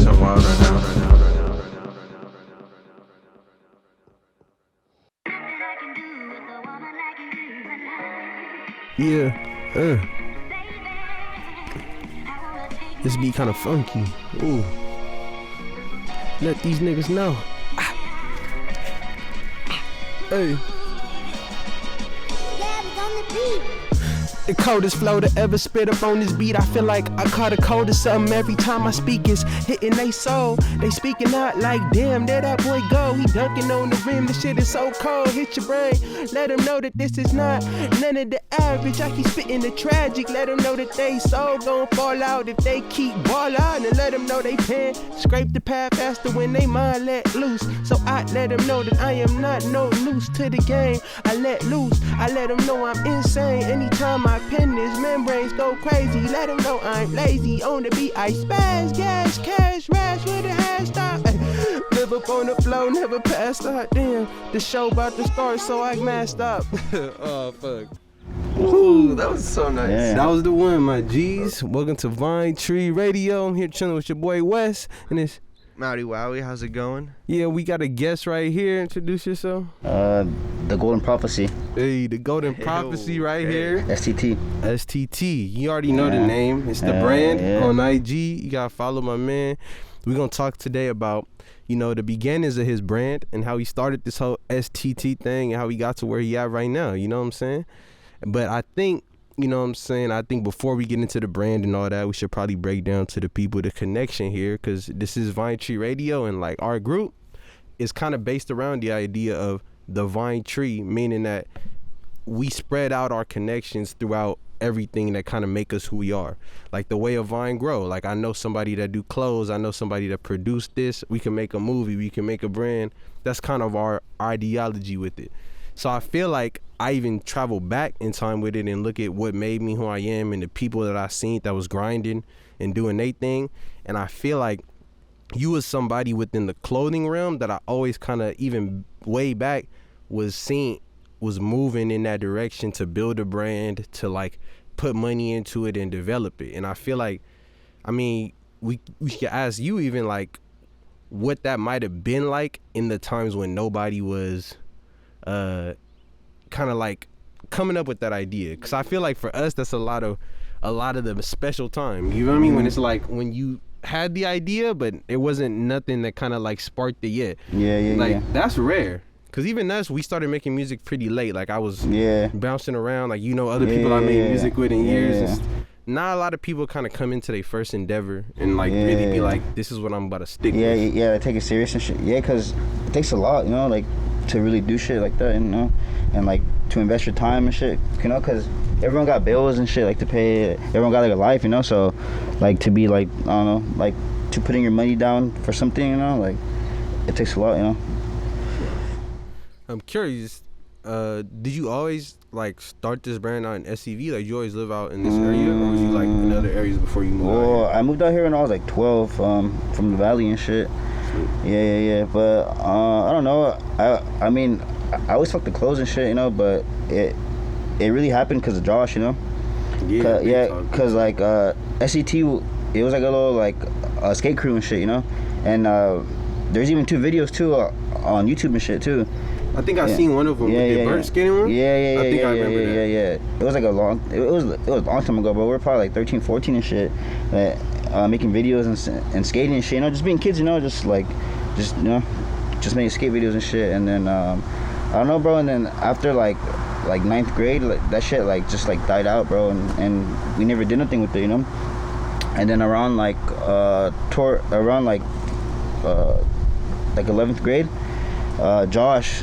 so wild right now. Yeah, this beat kinda funky. Ooh. Let these niggas know. Hey. The coldest flow to ever spit up on this beat. I feel like I caught a cold or something every time I speak. It's hitting they soul. They speaking out like, damn, there that boy go. He dunking on the rim. This shit is so cold. Hit your brain. Let them know that this is not none of the average. I keep spitting the tragic. Let them know that they soul gon' fall out if they keep ball out. And let them know they pen scrape the pad faster when they mind let loose. So I let them know that I am not no noose to the game. I let loose. I let them know I'm insane. Anytime I pen this, membranes go crazy. Let them know I'm lazy. On the beat, I spaz, gas, cash, rash with a hashtag. Live up on the flow, never passed out. Damn, the show about to start, so I masked up. Oh, fuck. Ooh, that was so nice. Yeah. That was the one, my G's. Welcome to Vine Tree Radio. I'm here chilling with your boy West, and it's Mauriwowi, how's it going? yeah, we got a guest right here. Introduce yourself. The Golden Prophecy. Hey, the Golden Prophecy right here. STT. STT. You already know the name. It's the brand on IG. You gotta follow my man. We're gonna talk today about, you know, the beginnings of his brand and how he started this whole STT thing and how he got to where he at right now. You know what I'm saying? But I think, you know what I'm saying, I think before we get into the brand and all that, we should probably break down to the people the connection here, because this is Vine Tree Radio, and like our group is kind of based around the idea of the Vine Tree, meaning that we spread out our connections throughout everything that kind of make us who we are. Like the way a vine grow. Like I know somebody that do clothes. I know somebody that produced this. We can make a movie. We can make a brand. That's kind of our ideology with it. So I feel like I even travel back in time with it and look at what made me who I am and the people that I seen that was grinding and doing their thing. And I feel like you was somebody within the clothing realm that I always kind of, even way back, was moving in that direction to build a brand, to like put money into it and develop it. And I feel like, I mean, we should ask you even like what that might have been like in the times when nobody was kind of like coming up with that idea. Because I feel like for us, that's a lot of the special time. You know what I mean? When it's like when you had the idea, but it wasn't nothing that kind of like sparked it yet. Like that's rare. Cause even us, we started making music pretty late. Like I was bouncing around, like, you know, other people I made music with in years. And not a lot of people kind of come into their first endeavor and like really be like, this is what I'm about to stick with. Yeah, take it serious and shit. Yeah, cause it takes a lot, you know, like to really do shit like that, you know, and like to invest your time and shit, you know, cause everyone got bills and shit like to pay. Everyone got like a life, you know, so like to be like, I don't know, like to putting your money down for something, you know, like it takes a lot, you know. I'm curious, did you always like start this brand out in SCV? Like, did you always live out in this area, or was you like in other areas before you moved out here? I moved out here when I was like 12, from the valley and shit. Yeah. But I don't know. I mean, I always fucked the clothes and shit, you know. But it really happened because of Josh, you know. Cause like SCT, it was like a little like skate crew and shit, you know. And there's even 2 videos too on YouTube and shit too. I think I've seen one of them. The Bert skating one? Yeah. I think I remember that. Yeah. It was like it was a long time ago, but we were probably like 13, 14 and shit. Making videos and skating and shit, you know, just being kids, you know, just you know, just making skate videos and shit. And then I don't know, bro. And then after like 9th grade, like that shit like just like died out, bro. And we never did nothing with it, you know. And then around like 11th grade. Josh,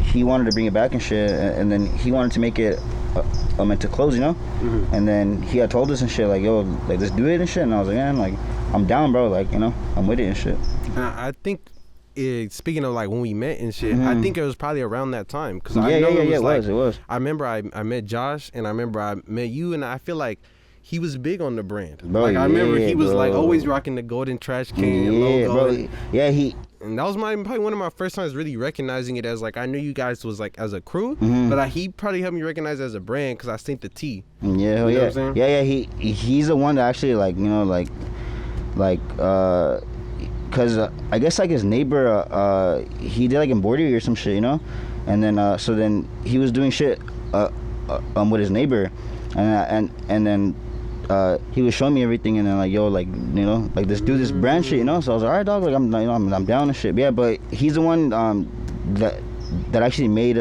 he wanted to bring it back and shit, and then he wanted to make it into clothes, you know. And then he had told us and shit like, yo, like let's do it and shit. And I was like, man, like I'm down, bro, like, you know, I'm with it and shit. I think speaking of like when we met and shit, I think it was probably around that time, because I know it was. I remember I met Josh, and I remember I met you, and I feel like he was big on the brand. Bro, like I remember he was like always rocking the golden trash can logo. Bro. And that was probably one of my first times really recognizing it as like, I knew you guys was like as a crew, but he probably helped me recognize it as a brand because I seen the T. Yeah, you know what I'm saying? Yeah. He's the one that actually like, you know, like like cause I guess like his neighbor he did like embroidery or some shit, you know, and then so then he was doing shit with his neighbor, and then he was showing me everything, and then like, yo, like, you know, like this dude, this brand shit, you know. So I was like, all right, dog, like I'm, you know, I'm down and shit. But yeah, but he's the one that actually made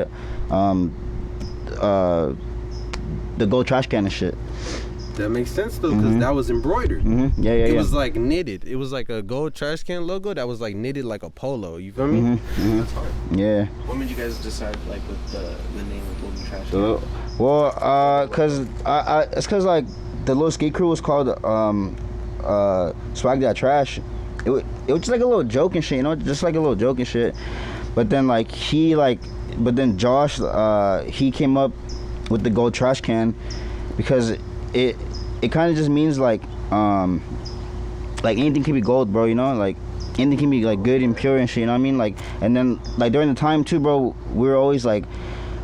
the gold trash can and shit. That makes sense though, because that was embroidered. Yeah. It was like knitted. It was like a gold trash can logo that was like knitted like a polo. You feel me? That's hard. Yeah. What made you guys decide like with the name of Golden Trash Can? Well, cause it's cause like the little skate crew was called Swag That Trash. It was just like a little joke and shit, you know, just like a little joke and shit. But then like but then Josh he came up with the gold trash can because it kind of just means like anything can be gold, bro, you know, like anything can be like good and pure and shit, you know what I mean? Like, and then like during the time too, bro, we were always like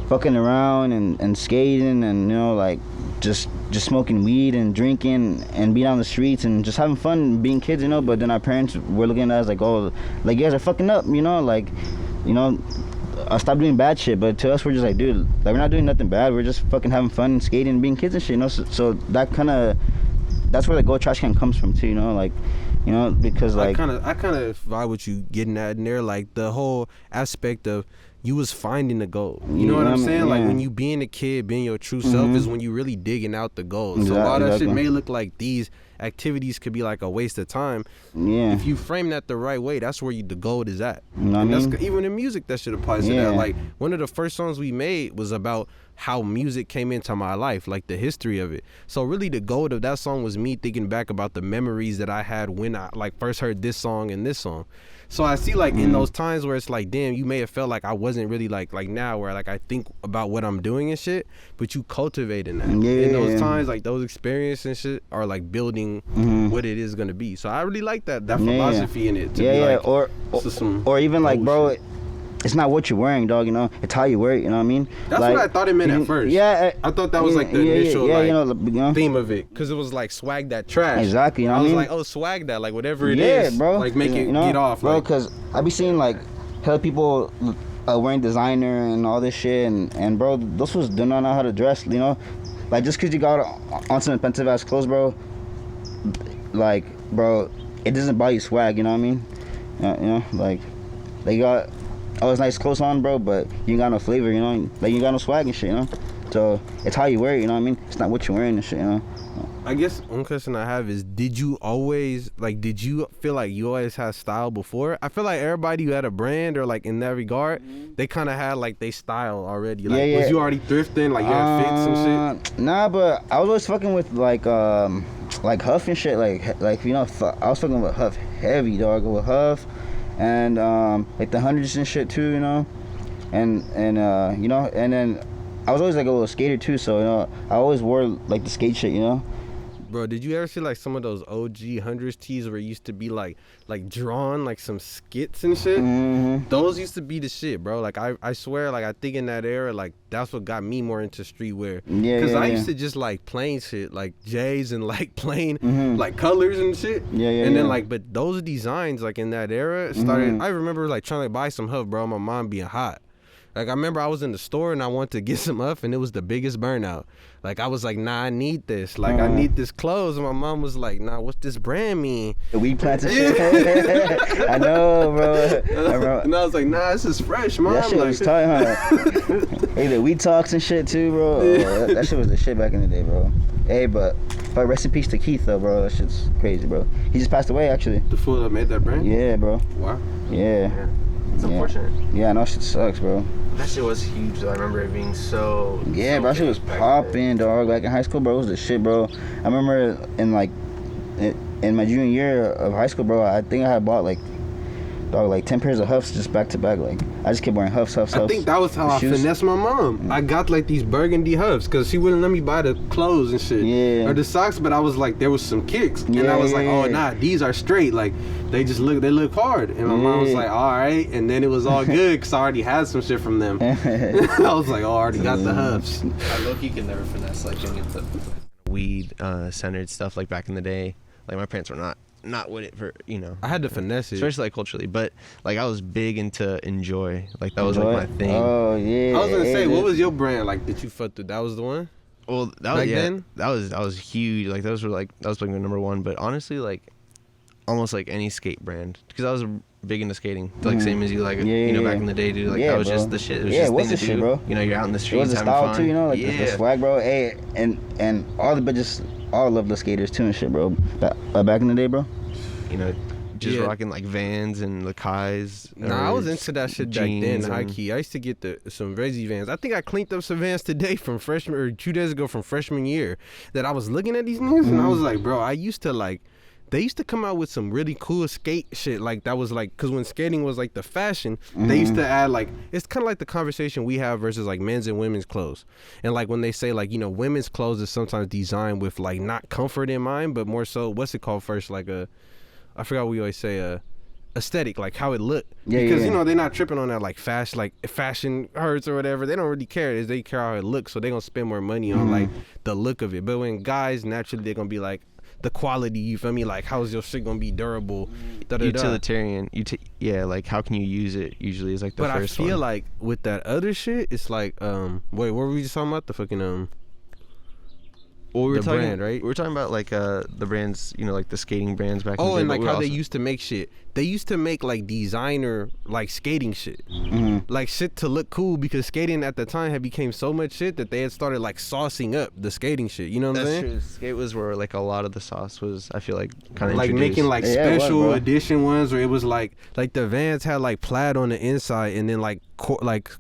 fucking around and skating and, you know, like just smoking weed and drinking and being on the streets and just having fun being kids, you know. But then our parents were looking at us like, oh, like you guys are fucking up, you know, like, you know, stop doing bad shit. But to us, we're just like, dude, like we're not doing nothing bad, we're just fucking having fun and skating and being kids and shit, you know. So that kind of, that's where the gold trash can comes from too, you know, like, you know, because like I kind of vibe with you getting at in there, like the whole aspect of you was finding the gold. You know what I'm saying? Like when you being a kid, being your true self is when you really digging out the gold. So a lot of that shit may look like these activities could be like a waste of time. Yeah. If you frame that the right way, that's where the gold is at. You know what I mean? Even in music, that shit applies to that. Like one of the first songs we made was about how music came into my life, like the history of it. So really the gold of that song was me thinking back about the memories that I had when I like first heard this song and this song. So I see like in those times where it's like, damn, you may have felt like I wasn't really like now where like I think about what I'm doing and shit, but you cultivating that. In those times, like those experiences and shit are like building what it is gonna be. So I really like that philosophy in it. To be like, or even like, bro, it's not what you're wearing, dog, you know, it's how you wear it, you know what I mean? That's like, what I thought it meant at first. I thought that was like the initial like, you know, theme of it, because it was like swag that trash. Exactly, you know what I was mean? like, oh, swag that, like whatever it is, bro, like make it, you know, get off, bro, like, because I be seeing like hella people wearing designer and all this shit, and bro, those fools do not know how to dress, you know, like just because you got on some expensive ass clothes, bro, like, bro, it doesn't buy you swag, you know what I mean? You know, like they got all this nice clothes on, bro, but you ain't got no flavor, you know, like you ain't got no swag and shit, you know. So it's how you wear it, you know what I mean? It's not what you're wearing and shit, you know. I guess one question I have is, did you feel like you always had style before? I feel like everybody who had a brand or like in that regard, they kind of had like they style already. Like, was you already thrifting? Like you had fits and shit? Nah, but I was always fucking with like Huff and shit. Like you know, I was fucking with Huff heavy, dog. With Huff and like the hundreds and shit too, you know. And you know, and then I was always like a little skater too, so you know, I always wore like the skate shit, you know. Bro, did you ever see like some of those OG hundreds tees where it used to be like drawn like some skits and shit? Those used to be the shit, bro. Like I swear, like I think in that era, like that's what got me more into streetwear. Cause I used to just like plain shit, like J's and like plain like colors and shit. And then like, but those designs like in that era started. I remember like trying to buy some Huff, bro. My mom being hot. Like, I remember I was in the store and I wanted to get some Huff and it was the biggest burnout. Like, I was like, nah, I need this. Like, I need this clothes. And my mom was like, nah, what's this brand mean? The weed plants and shit. I know, bro. And I was like, nah, this is fresh, mom. That shit like, was tight, huh? Hey, the weed talks and shit, too, bro. Oh, that shit was the shit back in the day, bro. Hey, but rest in peace to Keith, though, bro. That shit's crazy, bro. He just passed away, actually. The fool that made that brand? Yeah, bro. Wow. Yeah. It's unfortunate. Yeah, no, shit sucks, bro. That shit was huge, though. I remember it being so... Yeah, bro, that shit was popping, dog. Like, in high school, bro, it was the shit, bro. I remember in my junior year of high school, bro, I think I had bought, like 10 pairs of Huffs just back to back. Like, I just kept wearing Huffs. I think that was how I finessed my mom. I got, like, these burgundy Huffs because she wouldn't let me buy the clothes and shit. Yeah. Or the socks, but I was like, there was some kicks. And I was like, oh, nah, these are straight. Like, they look hard. And my mom was like, all right. And then it was all good because I already had some shit from them. I was like, oh, I already got the Huffs. I low-key can never finesse, like, any of the weed-centered stuff, like, back in the day. Like, my parents were not not what it for, you know. I had to finesse it. Especially like culturally, but like I was big into Enjoy. Like that was like my thing. Oh yeah. I was gonna say, what was your brand like that you fucked with? That was the one. Well, that was Back then? that was huge. Like those were like that was like my number one. But honestly, like almost like any skate brand, because I was big into skating. Like same as you, like you know, back in the day, dude. Like that was bro. just the shit. It was Yeah, just what's thing the to shit, do. bro? You know, you're out in the It streets was the having style fun. too, you know, like the swag, bro. Hey, and all the bitches, all love the skaters too and shit, bro. Back in the day, bro. You know, just rocking like Vans and Lakais. Nah, I was into that shit back then, high key. I used to get some Resi Vans. I think I cleaned up some Vans today from freshman, or 2 days ago from freshman year, that I was looking at these niggas and I was like, bro, I used to like, they used to come out with some really cool skate shit. Like that was like, cause when skating was like the fashion, they used to add like, it's kind of like the conversation we have versus like men's and women's clothes. And like when they say like, you know, women's clothes is sometimes designed with like not comfort in mind, but more so, what's it called first? Like I forgot what we always say, aesthetic, like how it looked. Because you know, they're not tripping on that like fashion hurts or whatever. They don't really care. They care how it looks, so they're gonna spend more money on like the look of it. But when guys, naturally they're gonna be like the quality, you feel me? Like how's your shit gonna be durable? Utilitarian. Yeah, like how can you use it usually is like the first one. But I feel like with that other shit, it's like wait, what were we just talking about? The fucking well, we were talking, brand, right? We were talking about like the brands, you know, like the skating brands back in the day. Oh, and like how they used to make shit. They used to make like designer like skating shit. Like shit to look cool, because skating at the time had became so much shit that they had started like saucing up the skating shit. You know what I'm saying? That's true. Skate was where like a lot of the sauce was, I feel like, kind of like introduced. making like special edition ones where it was like the Vans had like plaid on the inside and then like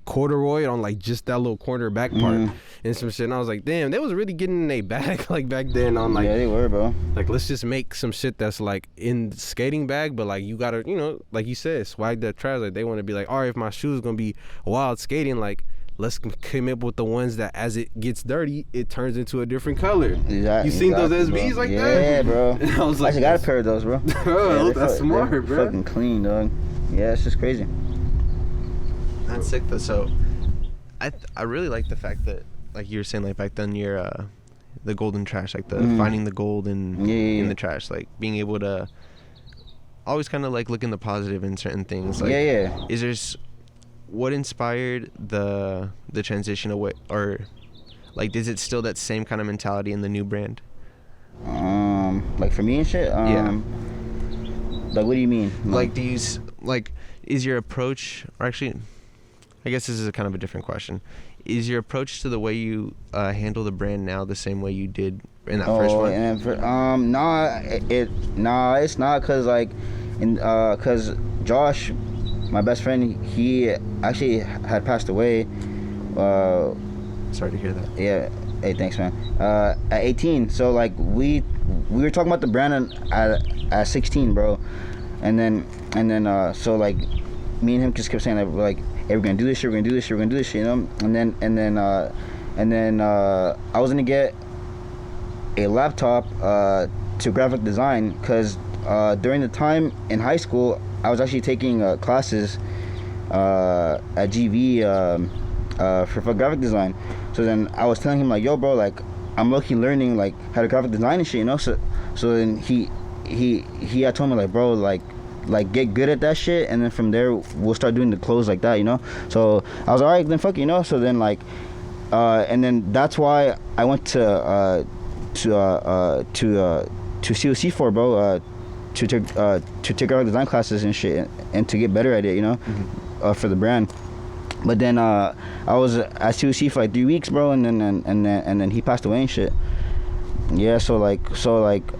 corduroy on like just that little corner back part and some shit. And I was like, damn, they was really getting in their bag like back then on like, yeah, they were, bro. Like let's just make some shit that's like in skating bag, but like you gotta, you know, like you said, swag that trash. Like they want to be like, all right, if my shoes gonna be wild skating, like let's come up with the ones that as it gets dirty, it turns into a different color. You seen those SBs like that? Yeah, bro. And I was like, I actually got a pair of those, bro. Bro, yeah, that's smart, bro. Fucking clean, dog. Yeah, it's just crazy. That's sick though. So I really like the fact that, like you were saying, like back then you're the golden trash, like the finding the gold in the trash, like being able to always kind of like look in the positive in certain things. Like, is there what inspired the transition away, or like is it still that same kind of mentality in the new brand? Like for me and shit. Like what do you mean? Like do you like is your approach, or actually, I guess this is a kind of a different question. Is your approach to the way you handle the brand now the same way you did in that first one? It's not, cause like, cause Josh, my best friend, he actually had passed away. Sorry to hear that. Yeah. Hey, thanks, man. At 18, so like we were talking about the brand at 16, bro, and then so like me and him just kept saying that we're like, hey, we're gonna do this shit, we're gonna do this shit, we're gonna do this shit, you know. And then I was gonna get a laptop to graphic design, because during the time in high school I was actually taking classes at GV for graphic design. So then I was telling him like, yo, bro, like I'm low-key learning like how to graphic design and shit, you know. So then he had told me like, bro, like get good at that shit, and then from there we'll start doing the clothes like that, you know. So I was alright, then fuck, you know. So then like and then that's why I went to COC for, bro, to take graphic design classes and shit, and to get better at it, you know, for the brand. But then I was at COC for like 3 weeks, bro, and then he passed away and shit. Yeah, so like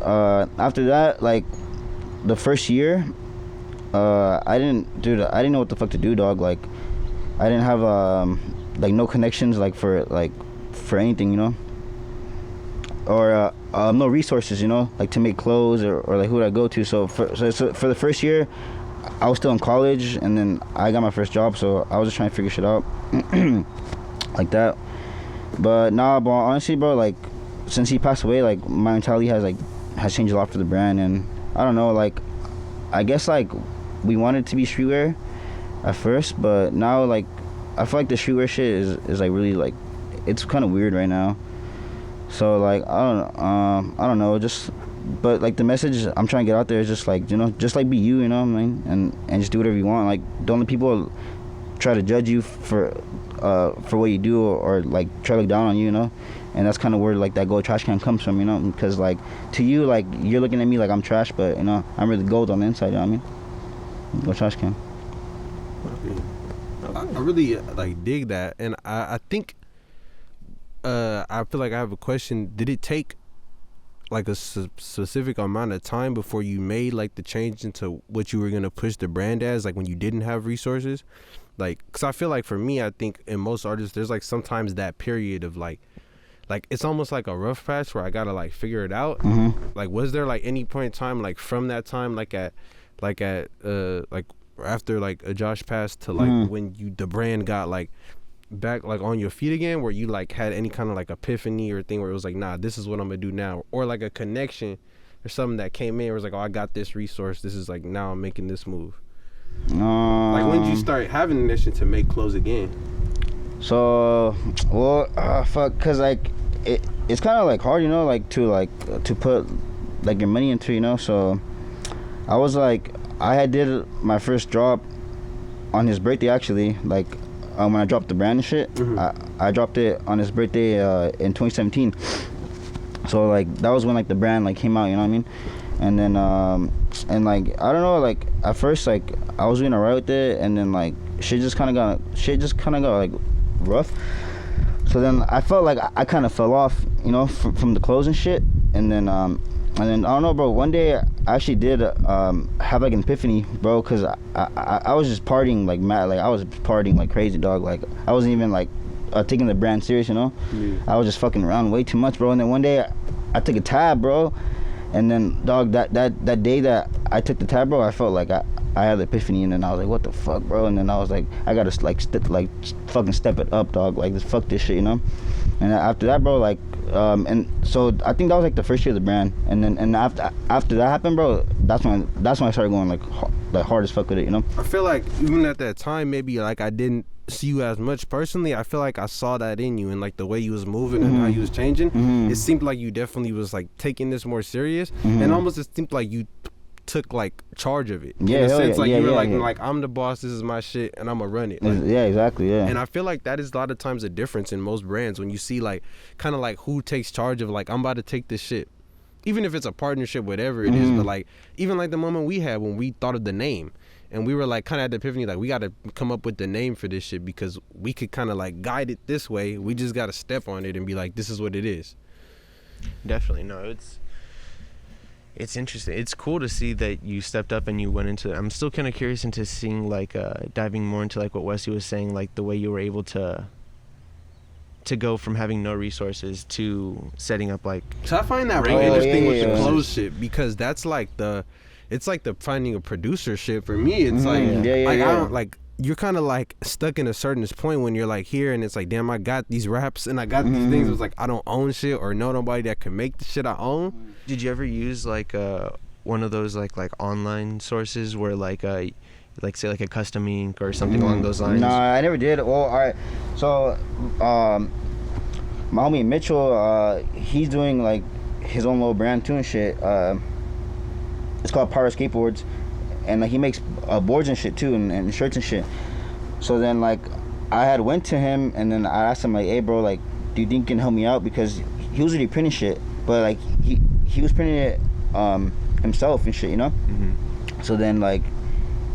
after that, like the first year, I didn't know what the fuck to do, dog. Like I didn't have like no connections like for anything, you know, or no resources, you know, like to make clothes, or like who would I go to. So for the first year, I was still in college, and then I got my first job, so I was just trying to figure shit out like that. But honestly, bro, like since he passed away, like my mentality has changed a lot for the brand. And I don't know, like I guess like we wanted to be streetwear at first, but now like I feel like the streetwear shit is like really like, it's kind of weird right now. So like I don't know, just but like the message I'm trying to get out there is just like, you know, just like be you, you know what I mean, and just do whatever you want. Like, don't let people try to judge you for what you do, or like try to look down on you, you know. And that's kind of where like that gold trash can comes from, you know, because like to you, like you're looking at me like I'm trash, but you know I'm really gold on the inside, you know what I mean? Gold trash can. I really like dig that, and I think I feel like I have a question. Did it take like a specific amount of time before you made like the change into what you were gonna push the brand as, like when you didn't have resources? Like, cause I feel like for me, I think in most artists, there's like sometimes that period of like it's almost like a rough patch where I gotta like figure it out. Like, was there like any point in time, like from that time, like after like a Josh passed to like when the brand got like back like on your feet again, where you like had any kind of like epiphany or thing where it was like, nah, this is what I'm gonna do now, or like a connection or something that came in where it was like, oh, I got this resource, this is like, now I'm making this move. Like, when did you start having the mission to make clothes again? So, well, fuck, cause like it's kind of like hard, you know, like to put like your money into, you know. So I was like, I did my first drop on his birthday, actually, like when I dropped the brand and shit. I dropped it on his birthday in 2017. So like that was when like the brand like came out, you know what I mean? And then and like I don't know, like at first like I was doing alright with it, and then like shit just kind of got like rough. So then I felt like I kind of fell off, you know, from the clothes and shit. And then I don't know, bro, one day I actually did have like an epiphany, bro, because I was just partying like mad. Like I was partying like crazy, dog. Like I wasn't even like taking the brand serious, you know. I was just fucking around way too much, bro. And then one day I took a tab, bro. And then, dog, that day that I took the tab, bro, I felt like I had the epiphany, and then I was like, what the fuck, bro? And then I was like, I gotta like fucking step it up, dog. Like, just fuck this shit, you know. And after that, bro, like and so I think that was like the first year of the brand. And then after that happened, bro, that's when I started going like hard as fuck with it, you know. I feel like even at that time, maybe like I didn't see you as much personally. I feel like I saw that in you, and like the way you was moving and how you was changing. It seemed like you definitely was like taking this more serious, and almost it seemed like you took like charge of it. Yeah, in a sense, yeah, like yeah, you were yeah, like I'm the boss, this is my shit, and I'm gonna run it. Like, yeah, exactly, yeah. And I feel like that is a lot of times a difference in most brands when you see like kind of like who takes charge of like, I'm about to take this shit, even if it's a partnership, whatever it is. But like even like the moment we had when we thought of the name, and we were like kind of at the epiphany, like we got to come up with the name for this shit, because we could kind of like guide it this way. We just got to step on it and be like, this is what it is. Definitely. No, it's interesting. It's cool to see that you stepped up and you went into it. I'm still kind of curious into seeing like diving more into like what Wesley was saying, like the way you were able to go from having no resources to setting up like. So I find that real interesting with the clothes shit, because that's like it's like the finding a producer shit for me. It's like I don't like, you're kind of like stuck in a certain point when you're like here, and it's like, damn, I got these raps and I got these things. It was like I don't own shit or know nobody that can make the shit I own. Did you ever use like one of those like online sources where like say like a custom ink or something along those lines? No, I never did. Well, all right. So my homie Mitchell, he's doing like his own little brand too and shit. It's called Power Skateboards, and like he makes boards and shit too, and shirts and shit. So then like I had went to him, and then I asked him like, hey bro, like, do you think you can help me out? Because he was already printing shit, but like he was printing it himself and shit, you know. So then like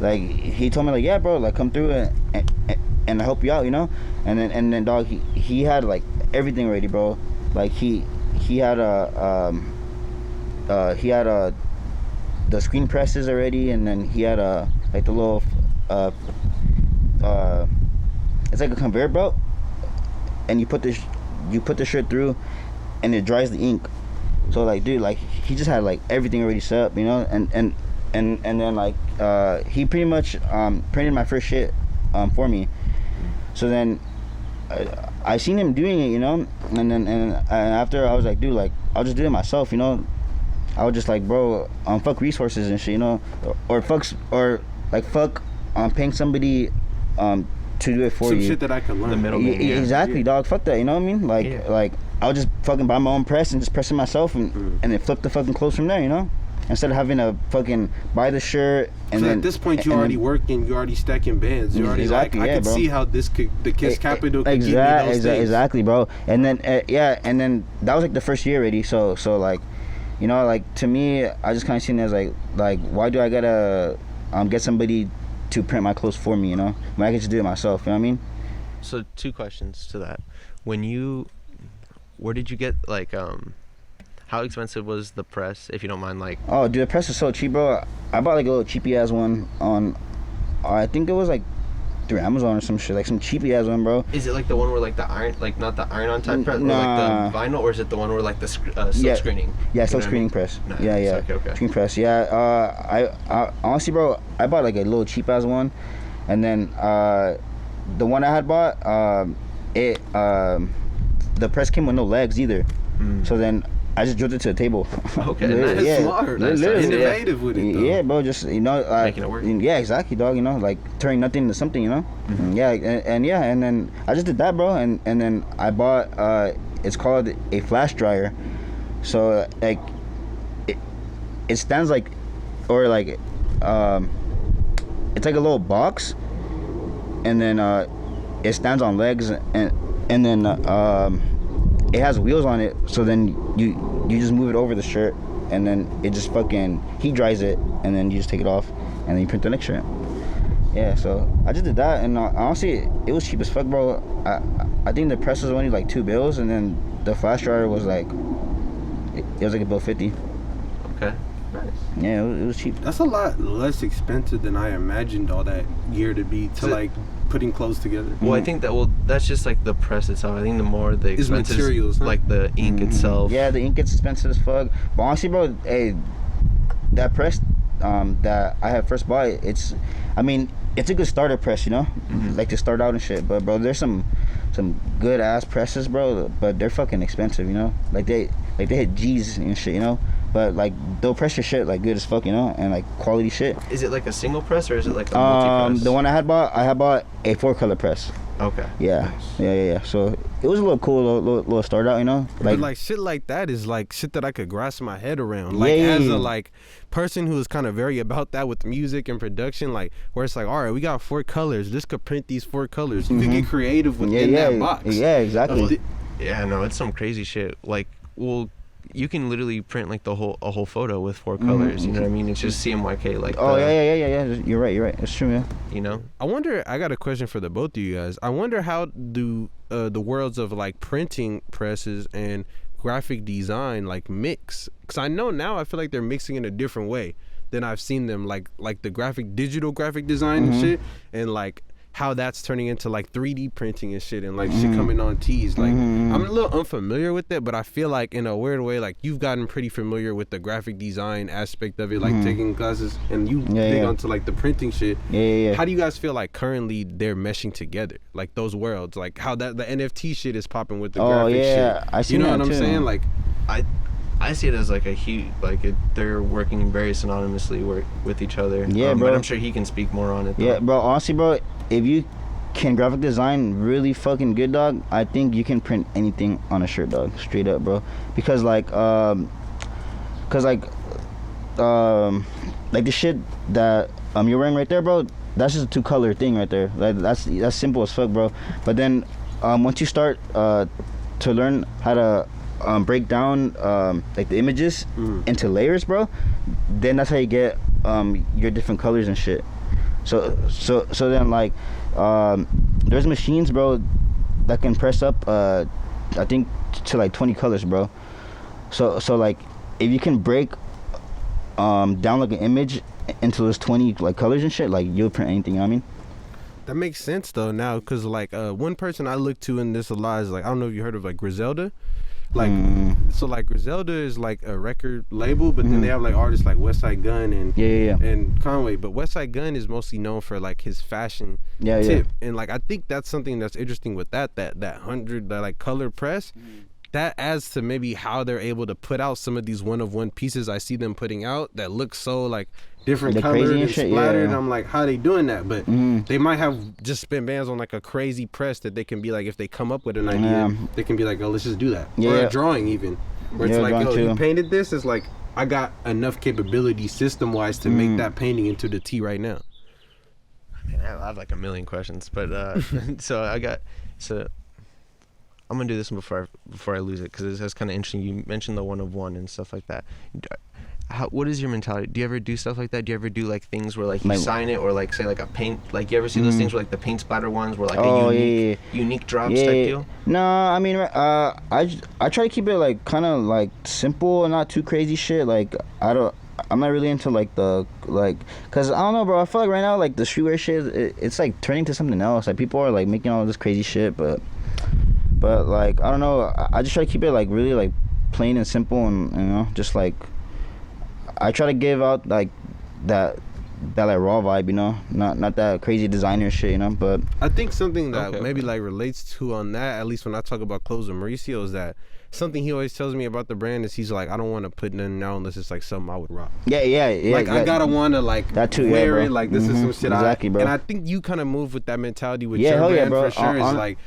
he told me like, yeah bro, like come through and I help you out, you know. And then dog, he had like everything ready, bro. Like he had the screen presses already, and then he had like the little it's like a conveyor belt, and you put the shirt through, and it dries the ink. So like, dude, like he just had like everything already set up, you know. And then like he pretty much printed my first shit for me. So then I seen him doing it, you know. And after I was like, dude, like I'll just do it myself, you know. I was just like, bro, fuck resources and shit, you know, or fuck paying somebody to do it for some you. Shit that I can learn. The middleman. Exactly, dog. Fuck that, you know what I mean? Like I I'll just fucking buy my own press and just press it myself and then flip the fucking clothes from there, you know? Instead of having to fucking buy the shirt and then at this point you already working, you already stacking bands, you already exactly, like I could bro. see how the Kiss Capital could give me those things. Exactly, bro. And then and then that was like the first year already. So like, you know, like to me, I just kind of seen it as like why do I gotta get somebody to print my clothes for me, you know? When I can just do it myself, you know what I mean? So 2 questions to that. Where did you get like how expensive was the press, if you don't mind, like? Oh, dude, the press is so cheap, bro. I bought like a little cheapy ass one on, I think it was like through Amazon or some shit, like some cheapy ass one, bro. Is it like the one where like the iron, like not the iron-on type press, Nah. or like the vinyl, or is it the one where like the silk screening? Yeah, silk screening press. Nice. Yeah. Okay. Screen press. Yeah. I honestly, bro, I bought like a little cheap ass one, and then the one I had bought, the press came with no legs either. So then I just drilled it to the table. Okay, nice. Smart. Innovative with it, though. Yeah, bro, just, you know, making it work. Yeah, exactly, dog. You know, like turning nothing into something, you know. Yeah, and then I just did that, bro, and then I bought it's called a flash dryer. So like it stands like, or like it's like a little box, and then it stands on legs, and then it has wheels on it, so then you just move it over the shirt, and then it just fucking heat dries it, and then you just take it off, and then you print the next shirt. Yeah, so I just did that, and honestly, it was cheap as fuck, bro. I think the press was only like $2, and then the flash dryer was like, it was like $1.50. Okay. Nice. Yeah, it was cheap. That's a lot less expensive than I imagined all that gear to be like putting clothes together. Well, I think that's just like the press itself. I think the more the expensive materials, huh? like the ink itself. Yeah, the ink gets expensive as fuck. But honestly, bro, hey, that press that I had first bought, it's a good starter press, you know, like to start out and shit. But bro, there's some good ass presses, bro, but they're fucking expensive, you know. Like they hit G's and shit, you know. But like they'll press your shit like good as fuck, you know, and like quality shit. Is it like a single press or is it like a multi-press? The one I had bought a 4-color press. Okay. Yeah. Nice. Yeah. So it was a little cool, little start out, you know. But like shit like that is like shit that I could grasp my head around. Like as a like person who is kind of very about that with music and production, like where it's like, all right, we got 4 colors. This could print these 4 colors. You could get creative within that box. Yeah, exactly. Yeah, no, it's some crazy shit. Like, well, you can literally print like a whole photo with 4 colors. You know what I mean? It's just CMYK. Like. Yeah. You're right. It's true, yeah. You know. I wonder. I got a question for the both of you guys. I wonder how do the worlds of like printing presses and graphic design like mix? Because I know now I feel like they're mixing in a different way than I've seen them. Like the digital graphic design and shit, and like how that's turning into like 3D printing and shit, and like shit coming on tees. Like I'm a little unfamiliar with it, but I feel like in a weird way, like you've gotten pretty familiar with the graphic design aspect of it, like taking classes, and you dig onto like the printing shit. Yeah. How do you guys feel like currently they're meshing together, like those worlds, like how that the NFT shit is popping with the graphic shit? I see. You know that what I'm too. saying? Like I see it as like a huge, like they're working very synonymously with each other. Yeah, bro. But I'm sure he can speak more on it. Though. Yeah, bro. Honestly, bro, if you can graphic design really fucking good, dog, I think you can print anything on a shirt, dog. Straight up, bro. Because like the shit that you're wearing right there, bro, that's just a 2-color thing right there. Like that's simple as fuck, bro. But then once you start to learn how to break down like the images into layers, bro, then that's how you get your different colors and shit. So then like there's machines, bro, that can press up I think to like 20 colors, bro. So like if you can break down like an image into those 20 like colors and shit, like you'll print anything, you know what I mean? that makes sense though now, because like one person I look to in this a lot is like, I don't know if you heard of like Griselda. Like so like Griselda is like a record label, but then they have like artists like Westside Gunn and and Conway, but Westside Gunn is mostly known for like his fashion tip. And like I think that's something that's interesting with that 100 that like color press. that adds to maybe how they're able to put out some of these one-of-one pieces I see them putting out that look so like different colored and shit, splattered. yeah. I'm like, how they doing that? But they might have just spent bands on like a crazy press that they can be like, if they come up with an idea, they can be like, oh, let's just do that. Or a drawing even. Where it's like, oh, you painted this? It's like, I got enough capability system-wise to make that painting into the T right now. I mean, I have like a million questions, but so I'm gonna do this one before I lose it, because it's kind of interesting. You mentioned the one-of-one and stuff like that. What is your mentality? Do you ever do stuff like that? Do you ever do like things where like you sign it, or like say like a paint, like you ever see those things where like the paint splatter ones where like a unique drops type deal? No, I mean, I try to keep it like kind of like simple and not too crazy shit. Like I'm not really into like cause I don't know, bro. I feel like right now like the streetwear shit, it's like turning to something else. Like people are like making all this crazy shit, but like I don't know. I just try to keep it like really like plain and simple, and you know, just like I try to give out like that like raw vibe, you know, not that crazy designer shit, you know. But I think something that maybe like relates to on that, at least when I talk about clothes with Mauricio, is that something he always tells me about the brand is he's like, I don't want to put nothing out unless it's like something I would rock. Yeah. Like I gotta want to like that too, wear bro. it. Like this is some shit. Exactly, bro. And I think you kind of move with that mentality with your brand for sure. Is like,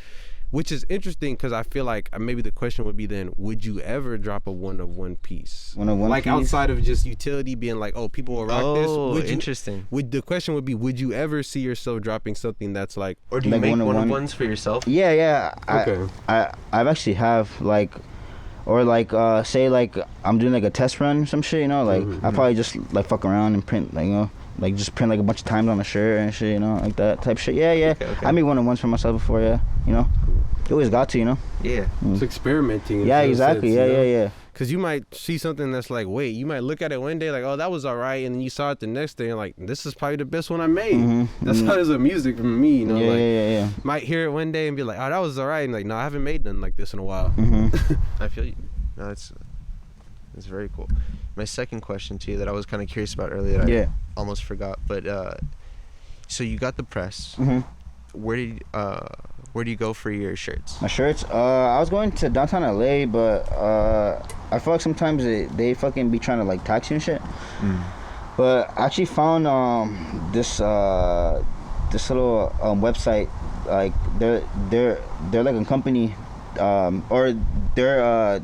which is interesting, because I feel like maybe the question would be then, would you ever drop a one-of-one piece? One-of-one like piece? Outside of just utility being like, oh, people will rock this. Oh, interesting. The question would be, would you ever see yourself dropping something that's like, or do you like make one-of-ones for yourself? Yeah. Okay. I've actually have like, or like say like I'm doing like a test run or some shit, you know, like I probably just like fuck around and print, like, you know, like just print like a bunch of times on a shirt and shit, you know, like that type shit. Yeah. Okay. I made one-of-ones for myself before, you know. You always got to, you know. Yeah. It's experimenting. Yeah, exactly. Yeah. Because you might see something that's like, wait, you might look at it one day like, oh, that was all right, and then you saw it the next day and like, this is probably the best one I made. That's how it is with music for me, you know. Yeah. Might hear it one day and be like, oh, that was all right, and like, no, I haven't made nothing like this in a while. I feel you. No, it's very cool. My second question to you that I was kind of curious about earlier that I almost forgot, but so you got the press. Where do you go for your shirts? My shirts? I was going to downtown LA, but I feel like sometimes they fucking be trying to like tax you and shit. But I actually found this little website. Like they're like a company, or they're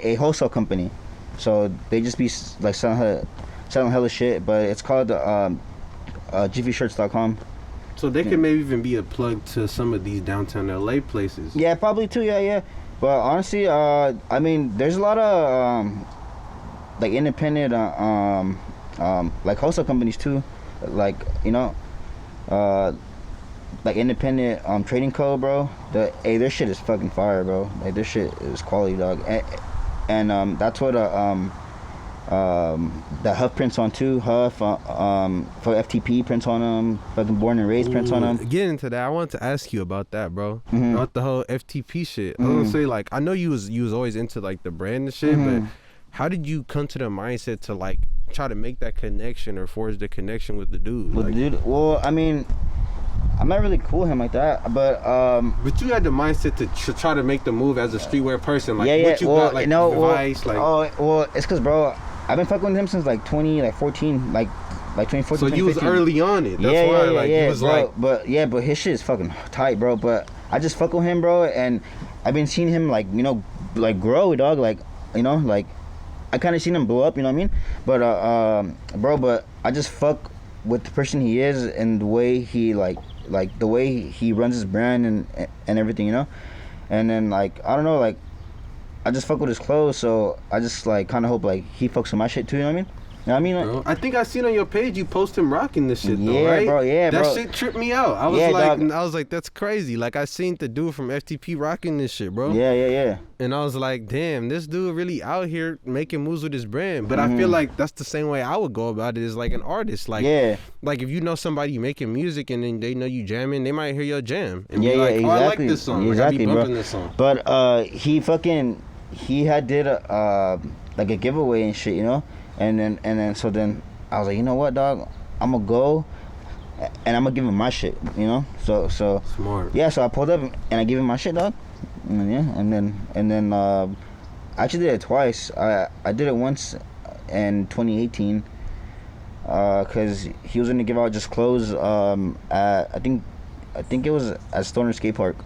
a wholesale company. So they just be like selling hella shit. But it's called jiffyshirts.com. So they can maybe even be a plug to some of these downtown LA places. Yeah, probably too. Yeah. But honestly, I mean, there's a lot of like independent like wholesale companies too, like, you know, like independent trading co, bro. Their shit is fucking fire, bro. Like their shit is quality, dog. And that's what the Huff prints on too. Huff for FTP prints on them. Fucking Born and Raised prints on them. Getting into that, I wanted to ask you about that, bro. About the whole FTP shit. I was gonna say, like, I know you was always into like the brand and shit, but how did you come to the mindset to like try to make that connection or forge the connection with the dude? With the dude? Well, I mean, I'm not really cool with him like that, but you had the mindset to try to make the move as a streetwear person, like what you well, got, like advice, like. Oh, well, it's cause, bro, I've been fucking with him since like 2014, like 2014. So you was early on it. That's why, like, you was bro, like. But his shit is fucking tight, bro. But I just fuck with him, bro, and I've been seeing him like, you know, like grow, dog. Like, you know, like I kind of seen him blow up. You know what I mean? But bro, but I just fuck with the person he is and the way he like the way he runs his brand and everything, you know. And then like I don't know, like I just fuck with his clothes, so I just like kind of hope like he fucks with my shit too. You know what I mean? You know what I mean? Like, bro, I think I seen on your page you post him rocking this shit, though, yeah, right? Bro, yeah, that bro. That shit tripped me out. I was I was like, that's crazy. Like I seen the dude from FTP rocking this shit, bro. Yeah. And I was like, damn, this dude really out here making moves with his brand. But I feel like that's the same way I would go about it as like an artist. Like, like if you know somebody making music and then they know you jamming, they might hear your jam and be like, oh, I like this song. Exactly, like, I be bumping bro. This song. But he had did like a giveaway and shit, you know, and then I was like, you know what, dog, I'm gonna go and I'm gonna give him my shit, you know. So smart. Yeah, so I pulled up and I gave him my shit, dog. And then I actually did it twice. I did it once in 2018 because he was gonna give out just clothes at I think it was at Stoner Skate Park.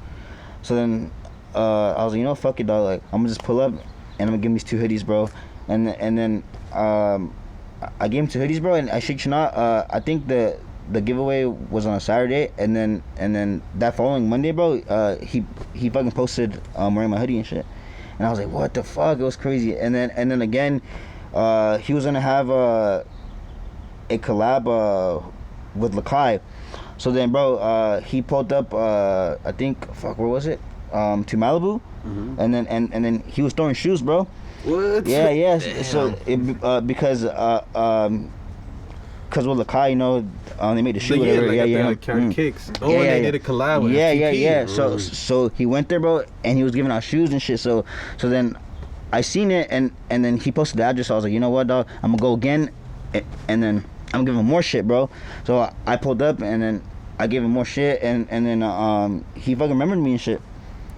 So then I was like, you know, fuck it, dog. Like, I'm gonna just pull up and I'm gonna give him these 2 hoodies, bro. And then I gave him 2 hoodies, bro. And I shit you not, I think the giveaway was on a Saturday, and then that following Monday, bro, he fucking posted wearing my hoodie and shit. And I was like, what the fuck? It was crazy. And then again, he was gonna have a collab with Lakai. So then, bro, he pulled up. I think, where was it? To Malibu, and then he was throwing shoes, bro. What? Yeah. So because with Lakai, you know, they made the shoe. Kicks. Oh, and they did a collab with FTP. Yeah. So he went there, bro, and he was giving out shoes and shit. So then I seen it, and then he posted the address. So I was like, you know what, dog, I'm gonna go again, and then I'm giving him more shit, bro. So I pulled up, and then I gave him more shit, and then he fucking remembered me and shit.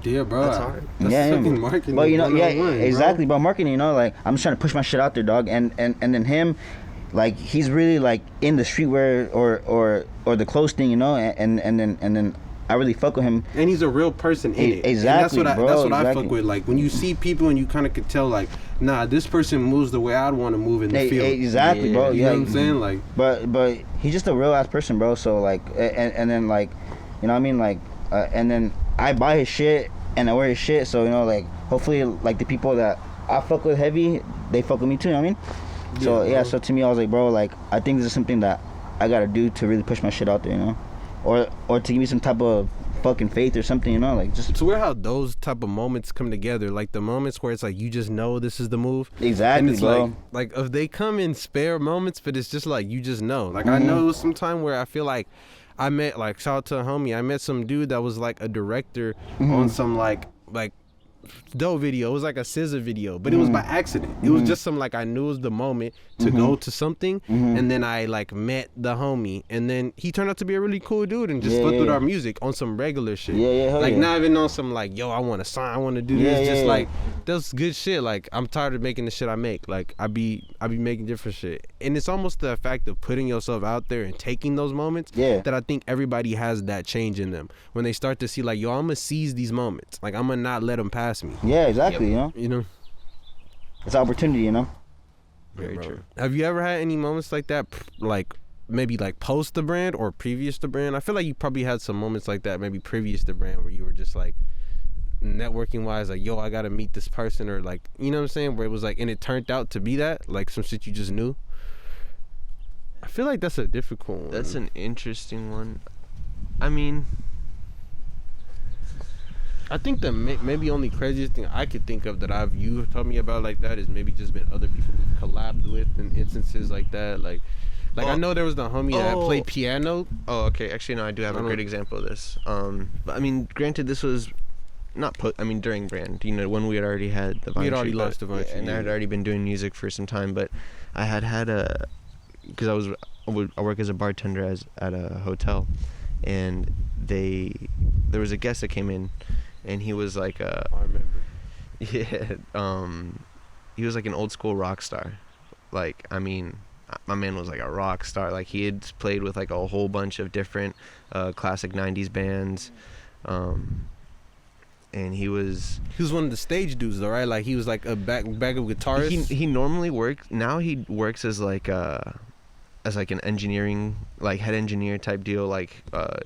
Yeah, bro. That's hard. That's fucking marketing. But you know, exactly, bro. Marketing, you know, like I'm just trying to push my shit out there, dog. And then him, like, he's really like in the streetwear or the clothes thing, you know. And then I really fuck with him. And he's a real person in it. Exactly, and that's what I fuck with. Like, when you see people and you kind of can tell, like, nah, this person moves the way I'd want to move in the field. Exactly, bro. You know what I'm saying? Like, but he's just a real ass person, bro. So like, and then like, you know what I mean? Like, and then I buy his shit and I wear his shit. So, you know, like, hopefully, like, the people that I fuck with heavy, they fuck with me too. You know what I mean? So yeah. So to me, I was like, bro, like, I think this is something that I gotta do to really push my shit out there, you know, or to give me some type of fucking faith or something, you know, like, just. It's weird how those type of moments come together, like the moments where it's like you just know this is the move. Exactly, and it's bro. Like if they come in spare moments, but it's just like you just know. Like I know sometime where I feel like I met, like, shout out to a homie, I met some dude that was like a director on some like dope video. It was like a scissor video, but it was by accident. It was just some, like, I knew it was the moment to go to something, and then I like met the homie, and then he turned out to be a really cool dude and just fucked with our music on some regular shit. Like not even on some like, yo, I want to sign, I want to do this. Just like that's good shit. Like, I'm tired of making the shit I make. Like I be making different shit, and it's almost the fact of putting yourself out there and taking those moments that I think everybody has that change in them when they start to see, like, yo, I'm gonna seize these moments. Like, I'm gonna not let them pass me. Yeah, exactly. You know, it's opportunity, you know. Very true. Have you ever had any moments like that, like maybe like post the brand or previous to brand? I feel like you probably had some moments like that, maybe previous to brand, where you were just like, networking wise, like, yo, I gotta meet this person, or like, you know what I'm saying, where it was like, and it turned out to be that, like, some shit you just knew. I feel like that's a difficult one. That's an interesting one. I mean, I think the maybe only craziest thing I could think of that you told me about like that is maybe just been other people we've collabed with and instances like that. Like I know there was the homie that played piano. Oh, okay. Actually, no, I do have a great example of this. But I mean, granted, this was during brand. You know, when we had already had the Vine. We had already lost the Vine. And I had already been doing music for some time, but I had because I work as a bartender at a hotel, and there was a guest that came in. And he was like I remember. Yeah, he was like an old school rock star. Like, I mean, my man was like a rock star. Like, he had played with like a whole bunch of different classic 90s bands. And he was one of the stage dudes though, right? Like, he was like a back of guitarist. He normally he works as like an engineering, like head engineer type deal. Like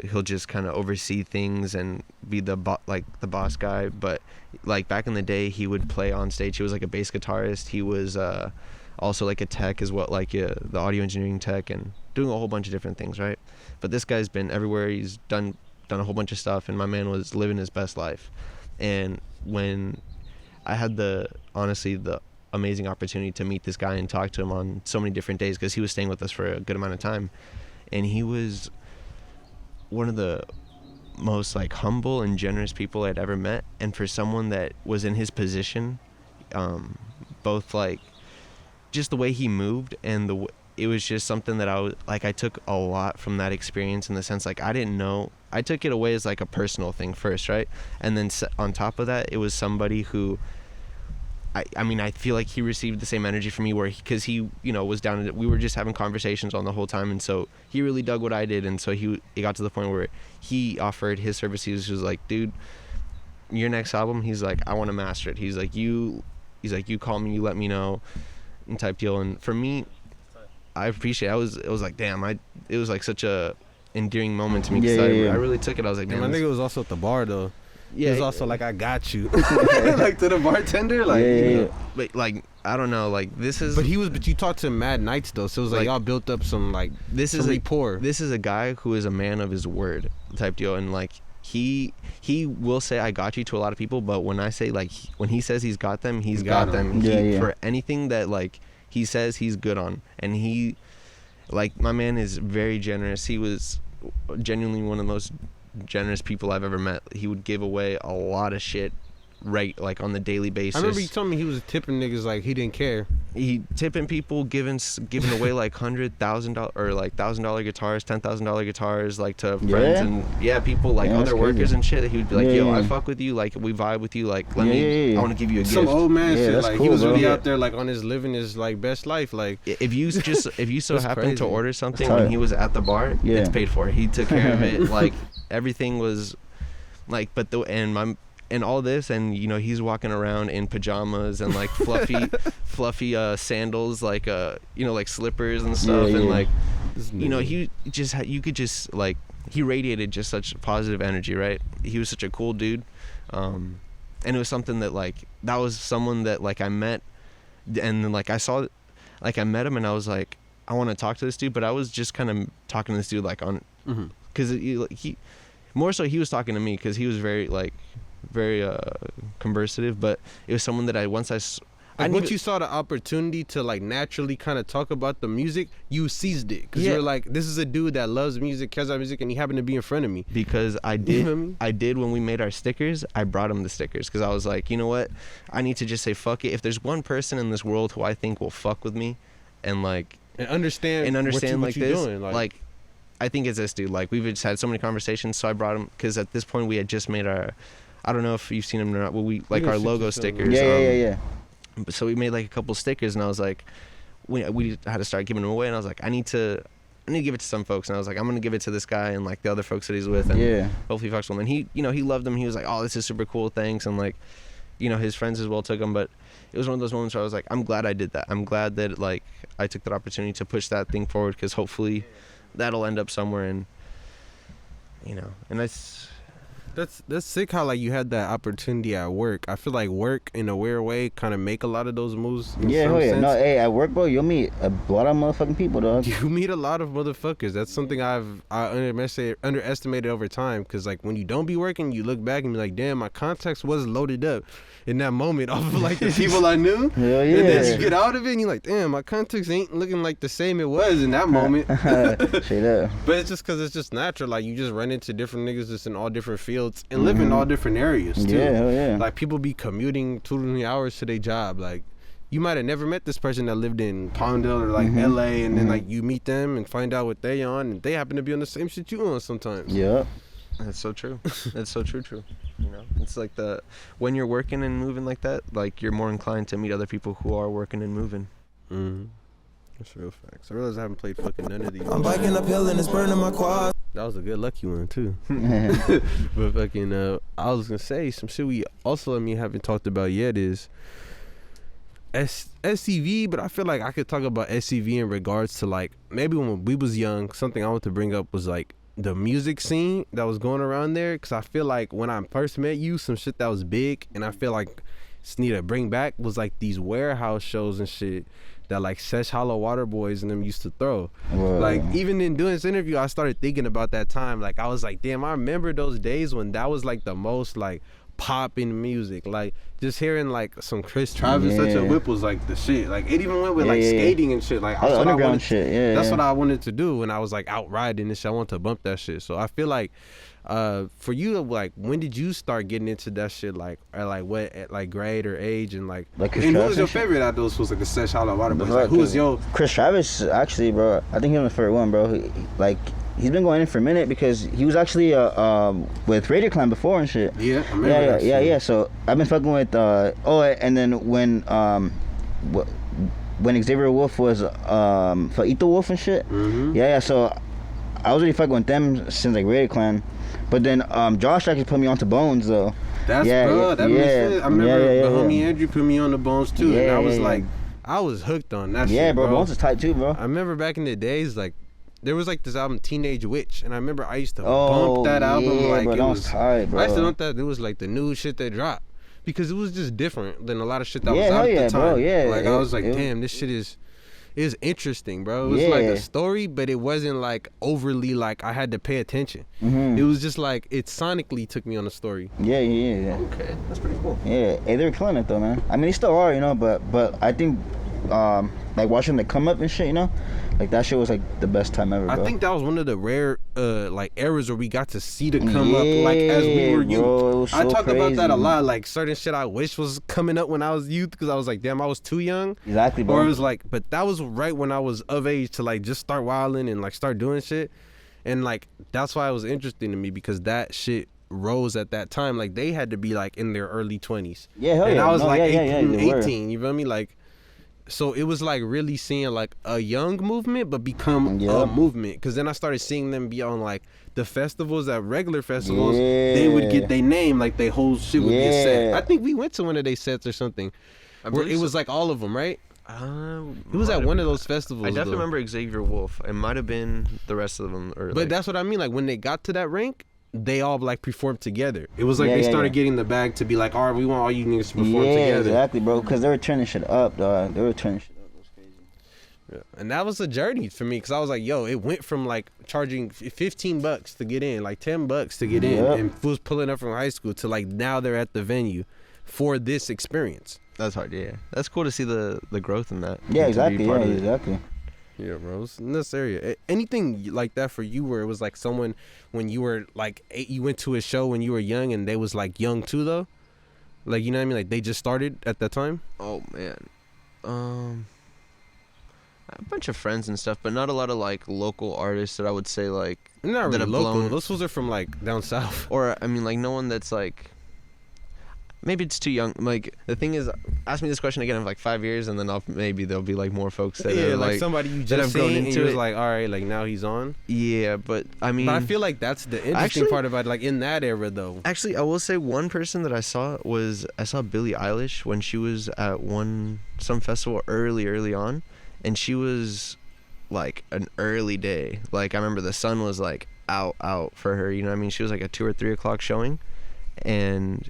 he'll just kind of oversee things and be the boss guy. But like back in the day, he would play on stage. He was like a bass guitarist. He was also like a tech as well, like the audio engineering tech, and doing a whole bunch of different things, right? But this guy's been everywhere. He's done a whole bunch of stuff, and my man was living his best life. And when I had the amazing opportunity to meet this guy and talk to him on so many different days, because he was staying with us for a good amount of time, and he was one of the most like humble and generous people I'd ever met. And for someone that was in his position, both like just the way he moved and it was just something that I took a lot from that experience, in the sense, like, I didn't know I took it away as like a personal thing first, right? And then on top of that, it was somebody who I mean, I feel like he received the same energy from me because he, you know, was down. We were just having conversations on the whole time, and so he really dug what I did, and so it got to the point where he offered his services. He was like, dude, your next album, he's like, I want to master it. He's like, you call me, you let me know, and type deal. And for me, I appreciate it. It was like, damn, it was like such a endearing moment to me because I really took it. I was like, damn. My nigga was also at the bar though. Yeah, it was also like, I got you. Like to the bartender, like you know, but like I don't know, like this is. But you talked to him mad nights though, so it was like y'all built up some rapport. This is a guy who is a man of his word type deal, and like he will say I got you to a lot of people, but when I say like when he says he's got them, he's got them. For anything that like he says he's good on, and he like my man is very generous. He was genuinely one of the most generous people I've ever met. He would give away a lot of shit right like on the daily basis. I remember he told me he was tipping niggas like he didn't care. He tipping people, giving away like $100,000 or like $1,000 guitars, $10,000 guitars like to friends and people like other workers and shit. He would be like, yo, I fuck with you, like we vibe with you, like let me I want to give you a gift. Some old man shit, like cool, he was really out there like on his living his like best life. Like if you so happen to order something when he was at the bar, it's paid for. He took care of it. Like everything was like, but and all this, and you know he's walking around in pajamas and like fluffy sandals, like you know, like slippers and stuff, and like you know you could just like he radiated just such positive energy, right? He was such a cool dude, and it was something that like that was someone that like I met, and then like I met him and I was like, I want to talk to this dude, but I was just kind of talking to this dude like on because he more so he was talking to me because he was very conversative, but it was someone that once you saw the opportunity to like naturally kind of talk about the music, you seized it because you're like, this is a dude that loves music, cares about music, and he happened to be in front of me. Because I did when we made our stickers, I brought him the stickers because I was like, you know what, I need to just say fuck it. If there's one person in this world who I think will fuck with me and understand like this, doing, like I think it's this dude. Like we've just had so many conversations, so I brought him because at this point we had just made our, I don't know if you've seen them or not, but we like our logo stickers. Yeah. So we made like a couple stickers, and I was like, we had to start giving them away, and I was like, I need to give it to some folks, and I was like, I'm gonna give it to this guy and like the other folks that he's with, and hopefully fucks with him. And he, you know, he loved them. He was like, oh, this is super cool, thanks, and like, you know, his friends as well took them. But it was one of those moments where I was like, I'm glad I did that. I'm glad that like I took that opportunity to push that thing forward, because hopefully that'll end up somewhere, and you know, and that's sick how like you had that opportunity at work. I feel like work in a weird way kind of make a lot of those moves. No, hey, at work, bro, you'll meet a lot of motherfucking people, dog. You meet a lot of motherfuckers. That's something I underestimated over time, because like when you don't be working, you look back and be like, damn, my contacts was loaded up in that moment off of like the people I knew. Hell yeah. And then you get out of it and you're like, damn, my contacts ain't looking like the same it was in that moment. Straight up. But it's just because it's just natural. Like you just run into different niggas just in all different fields and live in all different areas too. Yeah, hell yeah. Like people be commuting 2 to 3 hours to their job. Like you might have never met this person that lived in Palmdale or like LA, and then like you meet them and find out what they on, and they happen to be on the same shit you on sometimes. Yeah. That's so true. That's so true. You know, it's like when you're working and moving like that, like you're more inclined to meet other people who are working and moving. That's real facts. I realize I haven't played fucking none of these. I'm biking uphill and it's burning my quad. That was a good lucky one too. But fucking I was gonna say some shit we also haven't talked about yet is SCV, but I feel like I could talk about SCV in regards to like maybe when we was young. Something I want to bring up was like the music scene that was going around there, because I feel like when I first met you, some shit that was big, and I feel like just need to bring back was like these warehouse shows and shit that like Sesh Hollow Water Boys and them used to throw. Whoa. Like even in doing this interview, I started thinking about that time. Like I was like, damn, I remember those days when that was like the most like popping music. Like just hearing like some Chris Travis, such a whip was like the shit. Like it even went with like skating and shit. Like that's underground shit. That's what I wanted to do when I was like out riding and shit. I wanted to bump that shit. So I feel like for you, like when did you start getting into that shit? Like or like what like grade or age, and like and who was your favorite out of those fools, like the Sesh Hollow Water Boys? Like who was your Chris Travis? Actually, bro, I think he was my favorite one, bro. he's been going in for a minute because he was actually with Radio Clan before and shit. Yeah, I remember yeah. So I've been fucking with and then when Xavier Wolf was Faito Wolf and shit. Yeah. So I was really fucking with them since like Radio Clan, but then Josh actually put me onto Bones though. That's bro. That makes sense. I remember the homie Andrew put me on the Bones too, and I was like, I was hooked on that. Yeah, shit, bro. Bones is tight too, bro. I remember back in the days, like there was like this album Teenage Witch, and I remember I used to bump that album like bro, it was tight, bro. I used to think that it was like the new shit that dropped because it was just different than a lot of shit that was out at the time. Bro, yeah, like I was like, damn, this shit is interesting, bro. It was like a story, but it wasn't like overly like I had to pay attention. It was just like it sonically took me on a story. Yeah. Okay, that's pretty cool. Yeah, hey, they were killing it though, man. I mean, they still are, you know, but I think like watching the come up and shit, you know, like that shit was like the best time ever, bro. I think that was one of the rare like eras where we got to see the come up like as we were youth. Bro, so I talk crazy. about that a lot, like certain shit I wish was coming up when I was youth because I was like, damn, I was too young. Exactly, bro. Or it was like, but that was right when I was of age to like just start wilding and like start doing shit, and like that's why it was interesting to me because that shit rose at that time. Like they had to be like in their early 20s. Yeah, hell and yeah. I was like 18, they were. you feel me? Like, so it was like really seeing like a young movement but become a movement, because then I started seeing them be on like the festivals, at regular festivals. They would get their name, like their whole shit would be a set. I think we went to one of their sets or something where it was like all of them, right? It was at one of those festivals. I definitely remember Xavier Wolf. It might have been the rest of them, or but like, that's what I mean, like when they got to that rank, they all like performed together. It was like they started getting the bag to be like, all right, we want all you niggas to perform together. Yeah, exactly, bro. Because they were turning shit up, dog. They were turning shit up. It was crazy. Yeah. And that was a journey for me because I was like, yo, it went from like charging $15 to get in, like $10 to get in, and fools pulling up from high school to like now they're at the venue for this experience. That's hard, yeah. That's cool to see the growth in that. Yeah, exactly. Yeah, exactly. Yeah, bro. It was in this area. Anything like that for you where it was like someone when you were like 8, you went to a show when you were young and they was like young too though? Like, you know what I mean? Like they just started at that time? Oh, man. A bunch of friends and stuff, but not a lot of like local artists that I would say like Not that really have local. blown. Those fools are from like down south. Or I mean like no one that's like, maybe it's too young. Like the thing is, ask me this question again in like 5 years, and then maybe there'll be like more folks that are like somebody you that just have grown seen and into you was it. like, all right, like now he's on. Yeah, but I mean, But I feel like that's the interesting part about it, like in that era though. Actually, I will say one person that I saw Billie Eilish when she was at some festival early on, and she was like an early day. Like I remember the sun was like out for her. You know what I mean? She was like a 2 or 3 o'clock showing, and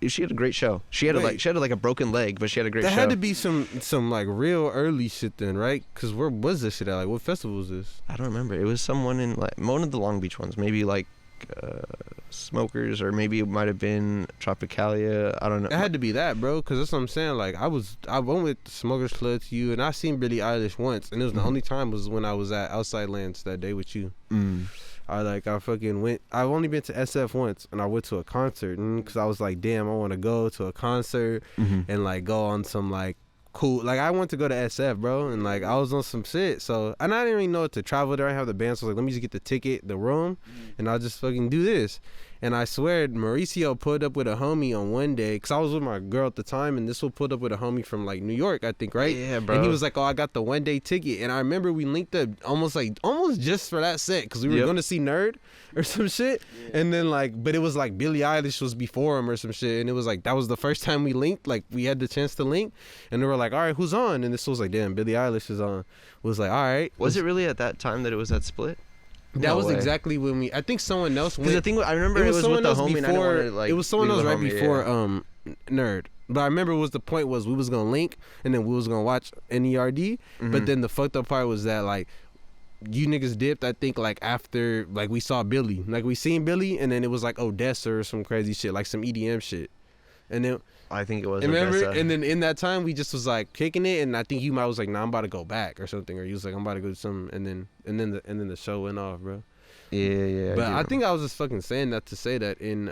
she had a great show. She had a broken leg, but she had a great show. That had to be some like real early shit then, right? Because where was this shit at? Like what festival was this? I don't remember. It was someone in like one of the Long Beach ones, maybe like Smokers, or maybe it might have been Tropicalia. I don't know. It had to be that, bro, because that's what I'm saying. Like I went with Smokers Club to you, and I seen Billie Eilish once, and it was the only time was when I was at Outside Lands that day with you. I fucking went. I've only been to SF once, and I went to a concert because I was like, damn, I want to go to a concert and like go on some like cool. Like I want to go to SF, bro, and like I was on some shit. So and I didn't even know to travel there. I have the band, so I was like, let me just get the ticket, the room, and I'll just fucking do this. And I swear, Mauricio pulled up with a homie on one day, because I was with my girl at the time, and this one pulled up with a homie from, like, New York, I think, right? Yeah, bro. And he was like, oh, I got the one-day ticket. And I remember we linked up almost just for that set, because we were going to see Nerd or some shit. Yeah. And then, like, but it was like Billie Eilish was before him or some shit. And it was like, that was the first time we linked. Like, we had the chance to link. And they were like, all right, who's on? And this was like, damn, Billie Eilish is on. It was like, all right. Was it really at that time that it was at Split? That was exactly when I think someone else went. Because the thing, I remember it was with the homie, and I didn't want to, like, it was someone else right before yeah. Nerd. But I remember the point was we was gonna link, and then we was gonna watch NERD. But then the fucked up part was that, like, you niggas dipped, I think, like, after, like, we saw Billy. Like, we seen Billy, and then it was like Odessa or some crazy shit, like some EDM shit. And then I think it was remember, Odessa. and then in that time we just was like kicking it, and I think you might was like, nah, I'm about to go back or something, or you was like, I'm about to go do something, and then the show went off, bro. Yeah. But I think I was just fucking saying that to say that in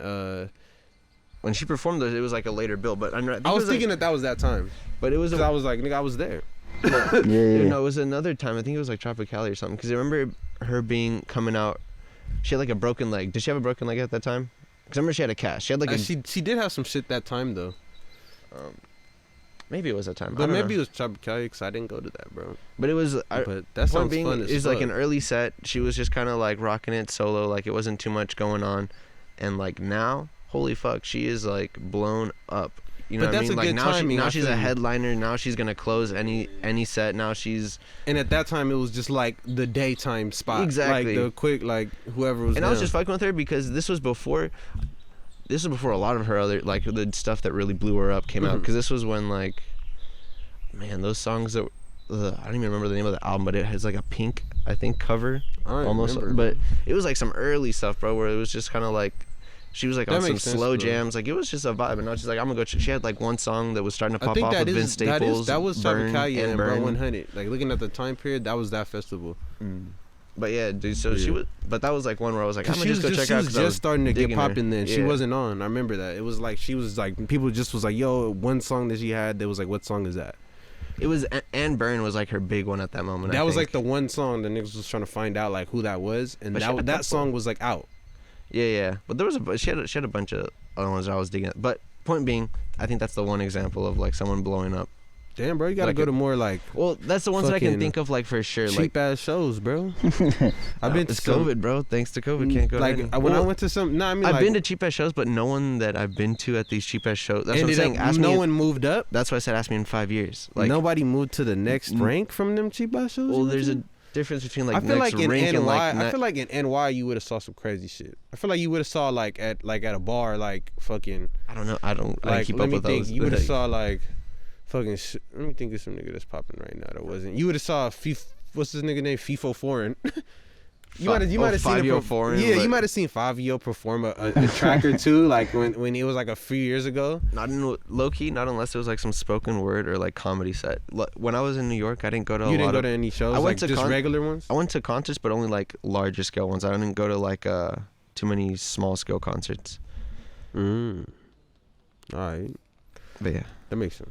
when she performed it was like a later bill, but I was thinking that was that time, but it was I was like, nigga, I was there. No, it was another time. I think it was like Tropicalia or something. Because I remember her coming out. She had like a broken leg. Did she have a broken leg at that time? Because I remember she had a cast. She had like she did have some shit that time though. Maybe it was that time. But maybe it was Tropicalia because I didn't go to that, bro. But it was. But that sounds fun as It was fuck. like an early set. She was just kind of like rocking it solo. Like it wasn't too much going on. And like now, holy fuck, she is like blown up. You know But what I that's mean? a Like good now, timing, now I she's feel a you. headliner. Now she's gonna close any set. Now she's. And at that time, it was just like the daytime spot. Exactly. Like the quick, like whoever was. And down. I was just fucking with her because this was before a lot of her other like the stuff that really blew her up came out. Because this was when like, man, those songs that I don't even remember the name of the album, but it has like a pink, I think, cover almost. Remember. But it was like some early stuff, bro, where it was just kind of like. She was like That on some makes sense, slow though. jams, like it was just a vibe. And now she's like, I'm gonna go. She had like one song that was starting to I pop think off that with Vince Staples. that was Burn Tropicalia and Bro Burn. 100. Like looking at the time period, that was that festival. But yeah, dude. So Yeah. she was, but that was like one where I was like, I'm gonna She was just go check out. She was 'cause I just starting to get digging her. popping then. She Yeah. wasn't on. I remember that. It was like she was like people just was like, yo, one song that she had. They was like, what song is that? It was and Burn was like her big one at that moment. That I was think. like the one song the niggas was trying to find out like who that was, and But she had a that couple. song was like out. Yeah. But there was she had a bunch of other ones that I was digging at. But point being, I think that's the one example of like someone blowing up. Damn, bro, you gotta Like go to more like Well, that's the ones that I can Fucking think of like for sure. Like cheap ass shows, bro. I've been to it's some, COVID, bro. Thanks to COVID, can't go. like to any. when I Well, went to some. Nah, I mean I've like, been to cheap ass shows, but no one that I've been to at these cheap ass shows. That's what I'm ended saying. up, Ask no me. one moved up. That's why I said ask me in 5 years. Like, Nobody moved to the next rank from them cheap ass shows. well, you there's a went difference between to? like I feel next like in rank NY. and like. I feel like in NY you would have saw some crazy shit. I feel like you would have saw like at a bar like fucking. I don't know. I don't Like keep let up me with think. those. You would have Like, saw like fucking. Let me think of some nigga that's popping right now that wasn't. You would have saw what's this nigga name? FIFO Foreign. You might have seen him. 5-Yo Foreign, Yeah, you but- might have seen 5-Yo perform a track or two, like when it was like a few years ago. Not in low key, not unless it was like some spoken word or like comedy set. When I was in New York, I didn't go to a You didn't lot go of. to any shows, I went like to just regular ones. I went to concerts, but only like larger scale ones. I didn't go to like too many small scale concerts. All right, But yeah, that makes sense.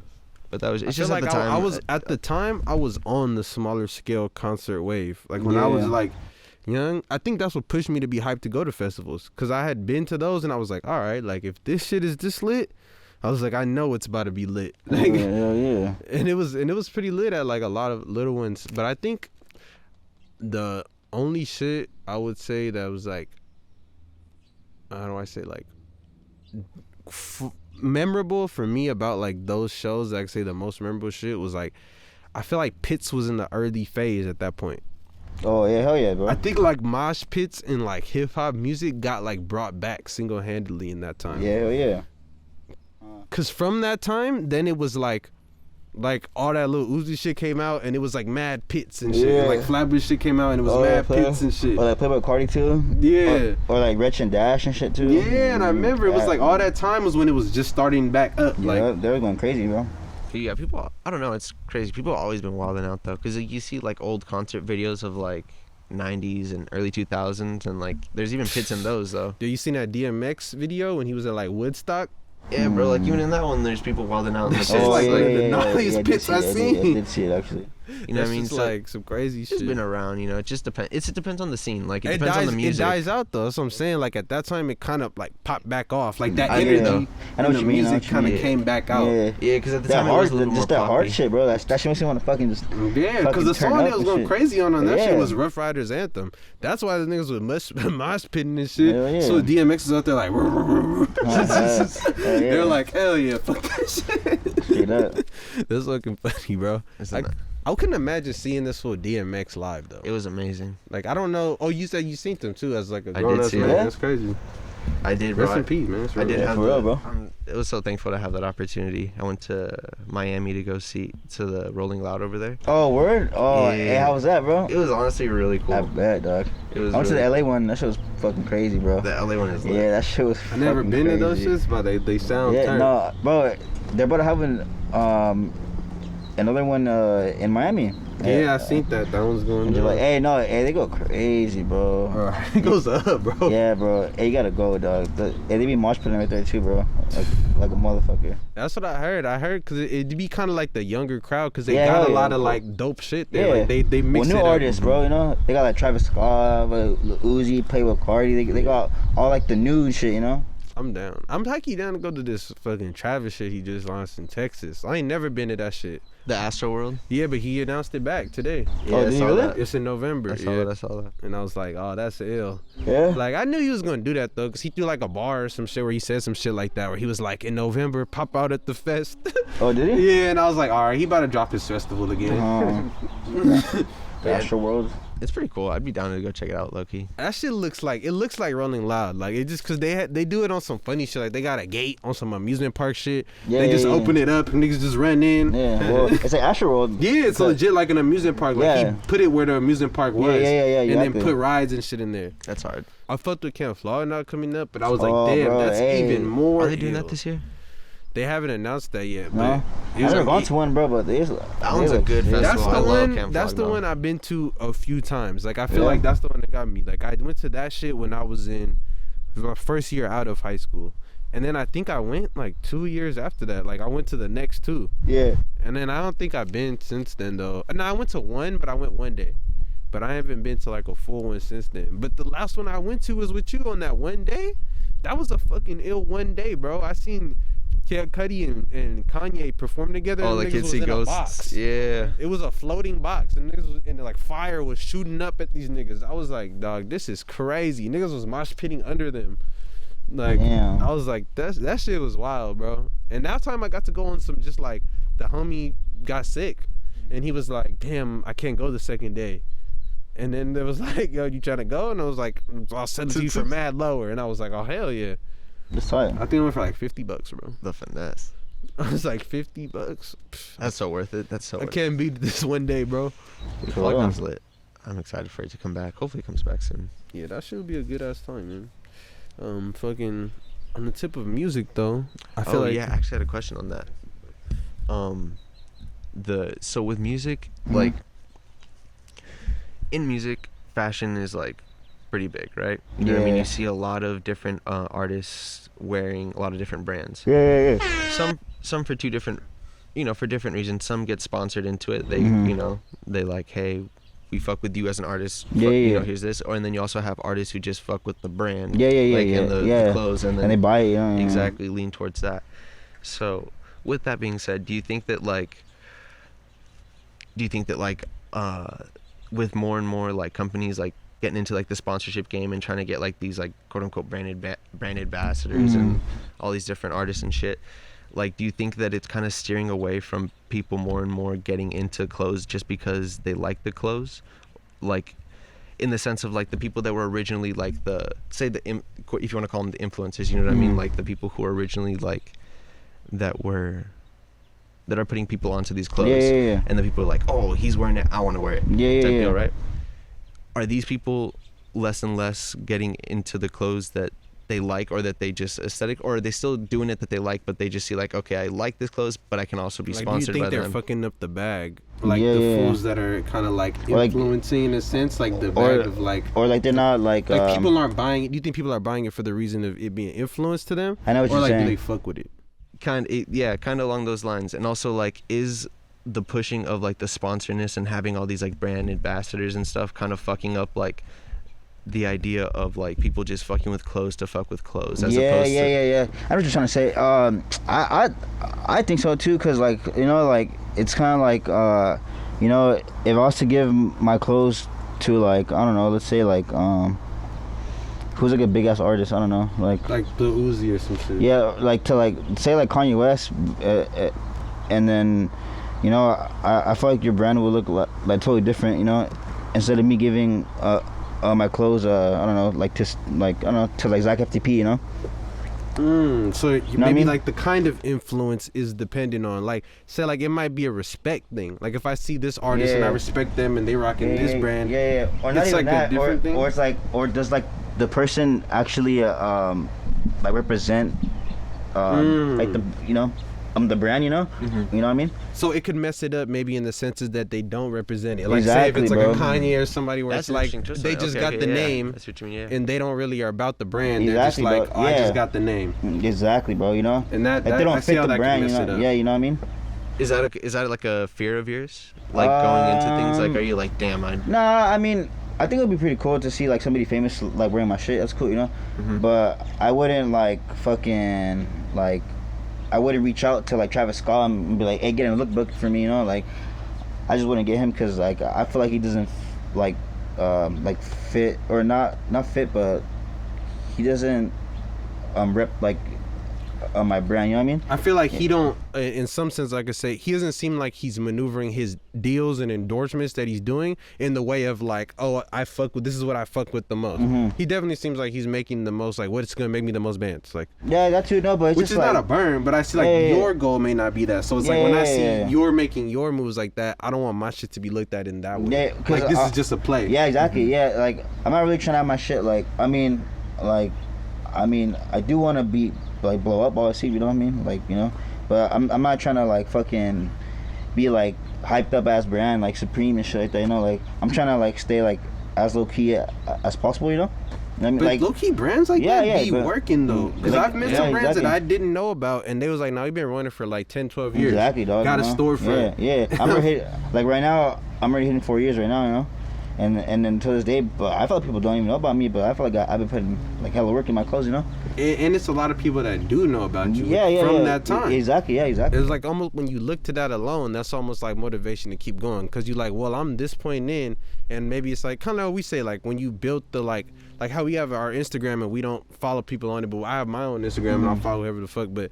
but that was. It's I just feel at like the time. I was at the time I was on the smaller scale concert wave. Like when I was Yeah. like young, I think that's what pushed me to be hyped to go to festivals. Cause I had been to those and I was like, all right, like if this shit is this lit, I was like, I know it's about to be lit. Like, Hell yeah. and it was pretty lit at like a lot of little ones. But I think the only shit I would say that was like, how do I say, like memorable for me about like those shows, like say the most memorable shit was like, I feel like Pitts was in the early phase at that point. Oh yeah, hell yeah, bro. I think like mosh pits and like hip hop music got like brought back single handedly in that time. Yeah, hell yeah. Cause from that time, then it was like all that little Uzi shit came out, and it was like mad pits and shit. Yeah. And, like Flatbush shit came out, and it was mad pits and shit. Or like Playboy Cardi too. Yeah. Or like Wretch and Dash and shit too. Yeah, and I remember it was Yeah. like all that time was when it was just starting back up. Yeah, Like they were going crazy, bro. Yeah, people. I don't know. It's crazy. People have always been wilding out though, because you see like old concert videos of like 90s and early 2000s, and like there's even pits in those though. dude, you seen that DMX video when he was at like Woodstock? Yeah, bro. Like even in that one, there's people wilding out. In the That pits. shit's like one of the I gnarliest did pits see I it. I seen. did see it actually. You know what I mean? It's So like some crazy it's shit. been around. You know, it just depends. It depends on the scene. Like it It depends dies, on the music. it dies out though. That's what I'm saying. Like at that time, it kind of like popped back off. Like that I get it, energy, though. I know and what the you mean, I know music what you kind of mean. came back out. Yeah. Yeah, because at the That time it was hard, a little just more that hard poppy. shit, bro. That shit makes me want to fucking just. Yeah, because the turn song up that was and going shit. crazy on that shit Yeah. was Rough Riders Anthem. That's why the niggas was mosh pitting and shit. Hell yeah. So DMX is out there like, Hell yeah. they're like, hell yeah, fuck that shit. Straight up. That's fucking funny, bro. It's Like, not- I couldn't imagine seeing this for DMX live though. It was amazing. Like I don't know. Oh, you said you seen them too as like a I grown did ass see man. it. That's crazy. I did, bro. Rest in peace, man. That's I real. did Yeah, have for the, real, bro. I was so thankful to have that opportunity. I went to Miami to go see to the Rolling Loud over there. Oh, word? Oh, Yeah. hey, how was that, bro? It was honestly really cool. I bet, dog. It was. I went to really, the LA one. That shit was fucking crazy, bro. The LA one is lit. Yeah, that shit was. I never fucking been to those crazy. shits, but they sound. Yeah, turn. no, bro. They're about to have another one in Miami. Yeah, I seen that. That one's going And they're down. like, hey, no, hey, they go crazy, bro. It goes up, bro. Yeah, bro. Hey, you gotta go, dog. Hey, they be mosh pitting right there too, bro. Like a motherfucker. That's what I heard. I heard because it'd be kind of like the younger crowd because they Yeah, got a hell lot yeah, of bro. like dope shit there. Yeah. Like they mix Well, it new up. artists, bro. You know, they got like Travis Scott, Lil Uzi, Playboy Cardi. They got all like the new shit. You know. I'm down. I'm hiking down to go to this fucking Travis shit he just launched in Texas. I ain't never been to that shit. The Astro World. Yeah, but he announced it back today. Yeah, Oh, I did he saw really? that. It's in November. I saw yeah. that. I saw that. And I was like, oh, that's ill. Yeah. Like, I knew he was going to do that, though, because he threw, like, a bar or some shit where he said some shit like that, where he was like, in November, pop out at the fest. Oh, did he? Yeah, and I was like, all right, he about to drop his festival again. The Astro World. It's pretty cool. I'd be down to go check it out, low-key. That shit looks like Rolling Loud. Like, it just, because they do it on some funny shit. Like, they got a gate on some amusement park shit. Yeah, they just yeah, open it up and niggas just run in. Yeah. Well, it's like Astro World. Yeah, it's legit like an amusement park. Like, Yeah. he put it where the amusement park was. Yeah, And then exactly. put rides and shit in there. That's hard. I fucked with Camp Flaw not coming up, but I was Oh, like, damn, bro, that's hey. even more. Are they doing ill. that this year? They haven't announced that yet. No. But I've never gone to one, bro, but That one's a good festival. that's I the love one. Camp That's the Flog, one I've been to a few times. Like I feel Yeah. like that's the one that got me. Like I went to that shit when I was in my first year out of high school, and then I think I went like 2 years after that. Like I went to the next two, Yeah. and then I don't think I've been since then though. No, I went to one, but I went one day. But I haven't been to like a full one since then. But the last one I went to was with you on that one day. That was a fucking ill one day, bro. I seen Kid Cudi and Kanye perform together. Oh, and like niggas Kids was See in a Ghosts. box. Yeah. It was a floating box, and niggas was, and like fire was shooting up at these niggas. I was like, dog, this is crazy. Niggas was mosh pitting under them. Like, Damn. I was like, that shit was wild, bro. And that time I got to go on some just like the homie got sick, and he was like, damn, I can't go the second day. And then there was like, yo, you trying to go? And I was like, I'll send it to you for mad lower. And I was like, oh hell yeah. That's tight. I think it went for like $50, bro. The finesse. I was like $50. Pfft. That's so worth it. That's so I worth can't beat this one day, bro. it. Flogham's lit. I'm excited for it to come back. Hopefully it comes back soon. Yeah, that should be a good ass time, man. Fucking on the tip of music though, I feel like yeah, I actually had a question on that. So with music, like in music, fashion is like pretty big, right? You know what I mean? Yeah. You see a lot of different artists wearing a lot of different brands. Yeah. Some for two different, for different reasons. Some get sponsored into it. They, Mhm. they like, hey, we fuck with you as an artist. Yeah, yeah. Here's this. And then you also have artists who just fuck with the brand. Yeah, like yeah. in the Yeah. clothes and then And they buy it, you know. exactly lean towards that. So with that being said, do you think that with more and more like companies like getting into like the sponsorship game and trying to get like these like quote unquote brand ambassadors and all these different artists and shit, like do you think that it's kind of steering away from people more and more getting into clothes just because they like the clothes, like in the sense of like the people that were originally like if you want to call them the influencers, you know what I mean, like the people who are originally like that are putting people onto these clothes, Yeah. and the people are like, oh, he's wearing it, I want to wear it, Yeah. type deal, right? Are these people less and less getting into the clothes that they like, or that they just aesthetic, or are they still doing it that they like, but they just see like, okay, I like this clothes, but I can also be like, sponsored do you by think they're them? fucking up the bag? Like Yeah, the yeah. fools that are kind of like Or, like- influencing in a sense, like the or- bag of like Or like they're not like people aren't buying it. Do you think people are buying it for the reason of it being influence to them? I know what or you're like saying. do they fuck with it? kind of along those lines. And also like, is the pushing of like the sponsorness and having all these like brand ambassadors and stuff kind of fucking up like the idea of like people just fucking with clothes to fuck with clothes, as opposed to Yeah. I know what you're trying to say. I think so too, cause like like it's kind of like if I was to give my clothes to like I don't know, let's say like who's like a big ass artist, I don't know, like the Uzi or some shit. yeah, like to like say like Kanye West, and then I feel like your brand will look like totally different, instead of me giving my clothes I don't know, like to like Zach FTP, So know what I maybe mean? like the kind of influence is dependent on like say like it might be a respect thing. Like if I see this artist and I Yeah. respect them and they rocking this brand. yeah, or not It's even like a that, different thing? or it's like, or does like the person actually like represent like the the brand, you know? Mm-hmm. You know what I mean? So it could mess it up maybe in the senses that they don't represent it. Like Exactly, say if it's bro. like a Kanye or somebody where That's it's like interesting. they just got the name That's what you mean, yeah. and they don't really are about the brand. Exactly, They're just like, bro. I Yeah. just got the name. Exactly, bro, you know? And that If they I don't see fit how the that brand, can you mess know? it up. Yeah, you know what I mean? Is that like a fear of yours? Like going into things, like, are you like, damn, Nah, I mean, I think it would be pretty cool to see like somebody famous like wearing my shit. That's cool, you know? Mm-hmm. But I wouldn't like fucking like I wouldn't reach out to like Travis Scott and be like, hey, get him a lookbook for me, you know? Like I just wouldn't get him because like I feel like he doesn't like fit or not fit, but he doesn't rep like my brand, you know what I mean? I feel like he don't, in some sense, like I say, he doesn't seem like he's maneuvering his deals and endorsements that he's doing in the way of like, oh, this is what I fuck with the most. Mm-hmm. He definitely seems like he's making the most, like what's gonna make me the most bands, like. Yeah, that too, no, but it's Which just is like, not a burn, but I see like your goal may not be that. So it's like when I see you're making your moves like that, I don't want my shit to be looked at in that way. Yeah, like this is just a play. Yeah, exactly. Yeah, like I'm not really trying to have my shit like. I mean, I do want to be like blow up obviously, you know what I mean? Like, you know, but I'm not trying to like fucking be like hyped up ass brand like Supreme and shit like that, you know? Like I'm trying to like stay like as low key as possible, you know? I mean, But like low key brands like that be working though. Because like, I've met some brands that I didn't know about and they was like, no, you've been running for like 10, 12 years. Exactly, dog. Got a you know? storefront. Yeah. I'm already like right now, I'm already hitting 4 years right now, you know? And then to this day, but I feel like people don't even know about me, but I feel like I've been putting like hella work in my clothes, you know? And it's a lot of people that do know about you from that time. Exactly. It's like almost when you look to that alone, that's almost like motivation to keep going. Because you're like, well, I'm this point in, and maybe it's like, kind of we say, like when you built the, like how we have our Instagram and we don't follow people on it, but I have my own Instagram and I'll follow whoever the fuck, but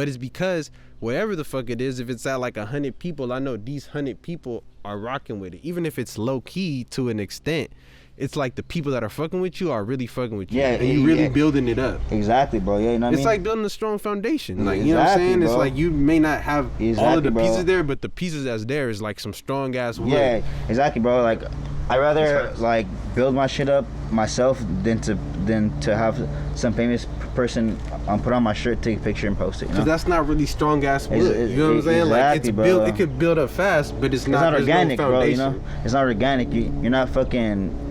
it's because wherever the fuck it is, if it's at like 100 people, I know these 100 people are rocking with it. Even if it's low key to an extent, it's like the people that are fucking with you are really fucking with you. Yeah, and you really building it up. Exactly, bro. Yeah, you know what I mean? It's like building a strong foundation. Like, you know what I'm saying? Bro. It's like you may not have all of the bro. pieces there, but the pieces that's there is like some strong ass wood. Yeah, exactly, bro. Like I'd rather like build my shit up myself than to have some famous person put on my shirt, take a picture, and post it. You know? Cause that's not really strong ass wood. You know what I'm saying? Like it's bro. built. It could build up fast, but it's not organic, no bro. You know, it's not organic. You're not fucking.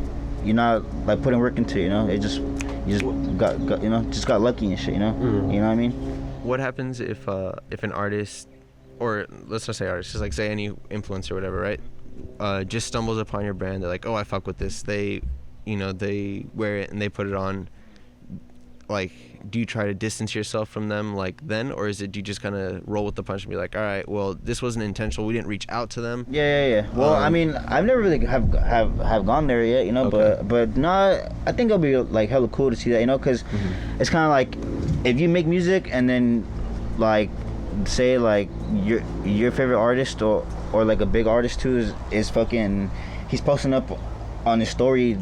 You're not like putting work into it. You know, you just got lucky and shit. You know, You know what I mean? What happens if an artist, or let's not say artist, just like say any influencer or whatever, right? Just stumbles upon your brand. They're like, oh, I fuck with this. They wear it and they put it on. Like, do you try to distance yourself from them like then, or do you just kind of roll with the punch and be like, all right, well, this wasn't intentional. We didn't reach out to them. Yeah. Well, I mean, I've never really have gone there yet, you know. Okay. But not. I think it'll be like hella cool to see that, you know, because it's kind of like if you make music and then like say like your favorite artist or like a big artist too is fucking he's posting up on his story,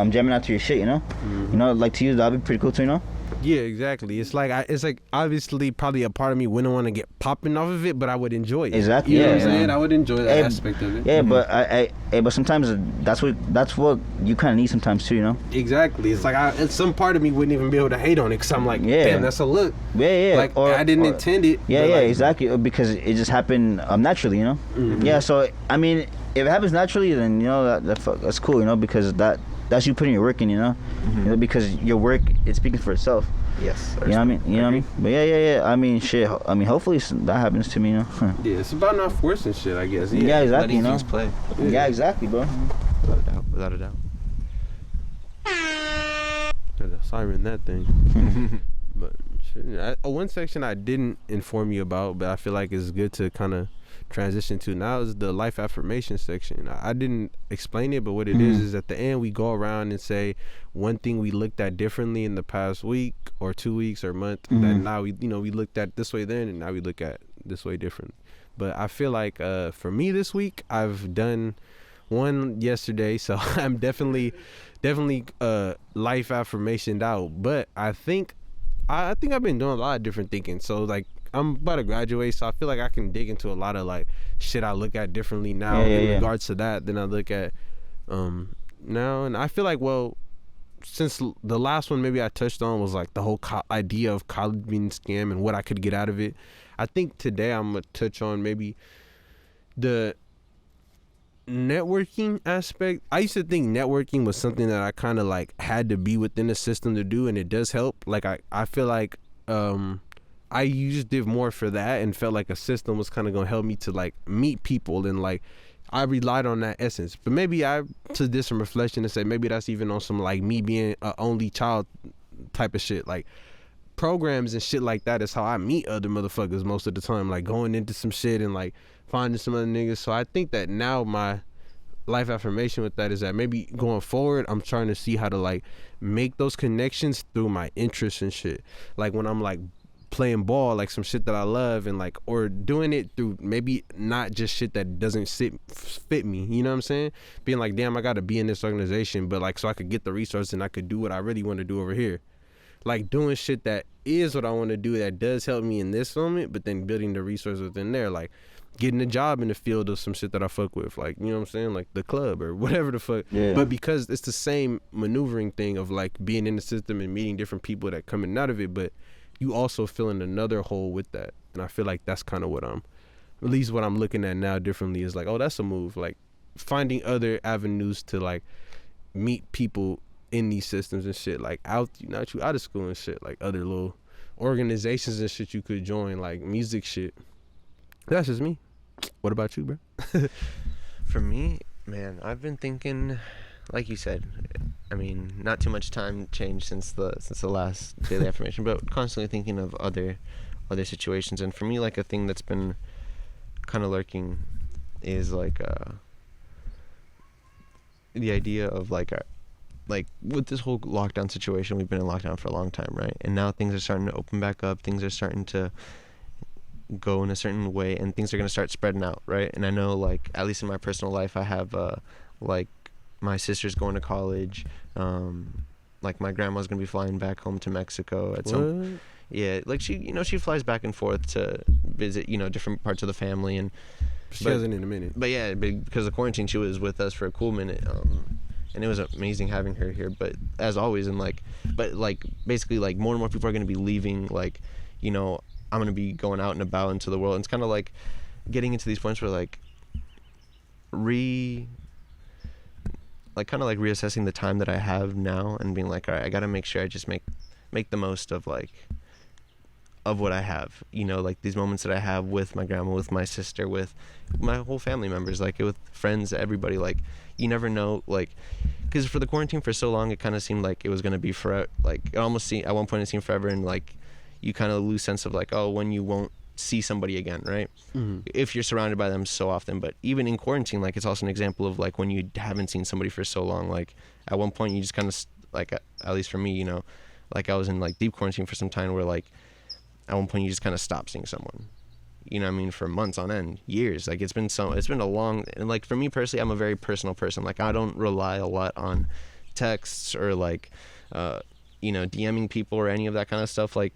jamming out to your shit, you know? You know, like to you, that'd be pretty cool too, you know? Yeah, exactly. It's like obviously probably a part of me wouldn't want to get popping off of it, but I would enjoy it. Exactly. You know what I'm saying? I would enjoy that aspect of it. Yeah, but sometimes that's what you kind of need sometimes too, you know? Exactly. It's like some part of me wouldn't even be able to hate on it because I'm like, damn, that's a look. Yeah. Like I didn't intend it. Yeah, exactly. Because it just happened naturally, you know? Yeah. So I mean, if it happens naturally, then you know that's cool, you know, because that's you putting your work in, you know, you know, because your work is speaking for itself. Yes. You know what I mean? You know what I mean? But yeah. I mean, shit. I mean, hopefully that happens to me, you know. Yeah, it's about not forcing shit, I guess. Yeah, exactly. Letting you know? things play. Yeah, exactly, bro. Without a doubt. There's a siren that thing. But shit, one section I didn't inform you about, but I feel like it's good to kind of transition to now is the life affirmation section. I didn't explain it, but what it is at the end we go around and say one thing we looked at differently in the past week or 2 weeks or month that now we looked at this way then and now we look at this way different. But I feel like for me this week I've done one yesterday, so I'm definitely life affirmationed out. But I think I've been doing a lot of different thinking. So like I'm about to graduate, so I feel like I can dig into a lot of like shit I look at differently now in regards to that than I look at now. And I feel like, well, since the last one maybe I touched on was like the whole idea of college being a scam and what I could get out of it. I think today I'm gonna touch on maybe the networking aspect. I used to think networking was something that I kind of like had to be within the system to do, and it does help. Like I feel like I used did more for that and felt like a system was kind of gonna help me to like meet people, and like I relied on that essence. But maybe I did some reflection and say maybe that's even on some like me being an only child type of shit. Like programs and shit like that is how I meet other motherfuckers most of the time, like going into some shit and like finding some other niggas. So I think that now my life affirmation with that is that maybe going forward I'm trying to see how to like make those connections through my interests and shit. Like when I'm like playing ball, like some shit that I love, and like, or doing it through maybe not just shit that doesn't fit me, you know what I'm saying? Being like, damn, I gotta be in this organization, but like so I could get the resources and I could do what I really want to do over here. Like doing shit that is what I want to do that does help me in this moment, but then building the resources within there, like getting a job in the field of some shit that I fuck with, like, you know what I'm saying, like the club or whatever the fuck. Yeah. But because it's the same maneuvering thing of like being in the system and meeting different people that coming out of it, but you also filling another hole with that. And I feel like that's kind of what at least what I'm looking at now differently is like, oh, that's a move. Like finding other avenues to like meet people in these systems and shit, like out of school and shit, like other little organizations and shit you could join, like music shit. That's just me. What about you, bro? For me, man, I've been thinking, like you said, I mean, not too much time changed since the last daily affirmation, but constantly thinking of other situations. And for me, like a thing that's been kind of lurking is like the idea of like with this whole lockdown situation, we've been in lockdown for a long time, right? And now things are starting to open back up. Things are starting to go in a certain way, and things are going to start spreading out, right? And I know, like, at least in my personal life, I have like my sister's going to college, like my grandma's gonna be flying back home to Mexico at some, yeah, like she flies back and forth to visit different parts of the family, and she hasn't in a minute, but yeah, because of quarantine she was with us for a cool minute, and it was amazing having her here, but as always, and basically like more and more people are gonna be leaving, like I'm gonna be going out and about into the world, and it's kind of like getting into these points where like kind of like reassessing the time that I have now and being like, all right, I gotta make sure I just make the most of what I have, like these moments that I have with my grandma, with my sister, with my whole family members, like with friends, everybody. Like you never know, like, because for the quarantine for so long it kind of seemed like it was gonna be forever, like it almost seemed at one point it seemed forever, and like you kind of lose sense of like, oh, when you won't see somebody again, right? Mm-hmm. If you're surrounded by them so often. But even in quarantine, like it's also an example of like when you haven't seen somebody for so long, like at one point you just kind of like, at least for me, like I was in like deep quarantine for some time where like at one point you just kind of stop seeing someone, what I mean, for months on end, years. Like it's been a long, and like for me personally, I'm a very personal person. Like I don't rely a lot on texts or like DMing people or any of that kind of stuff, like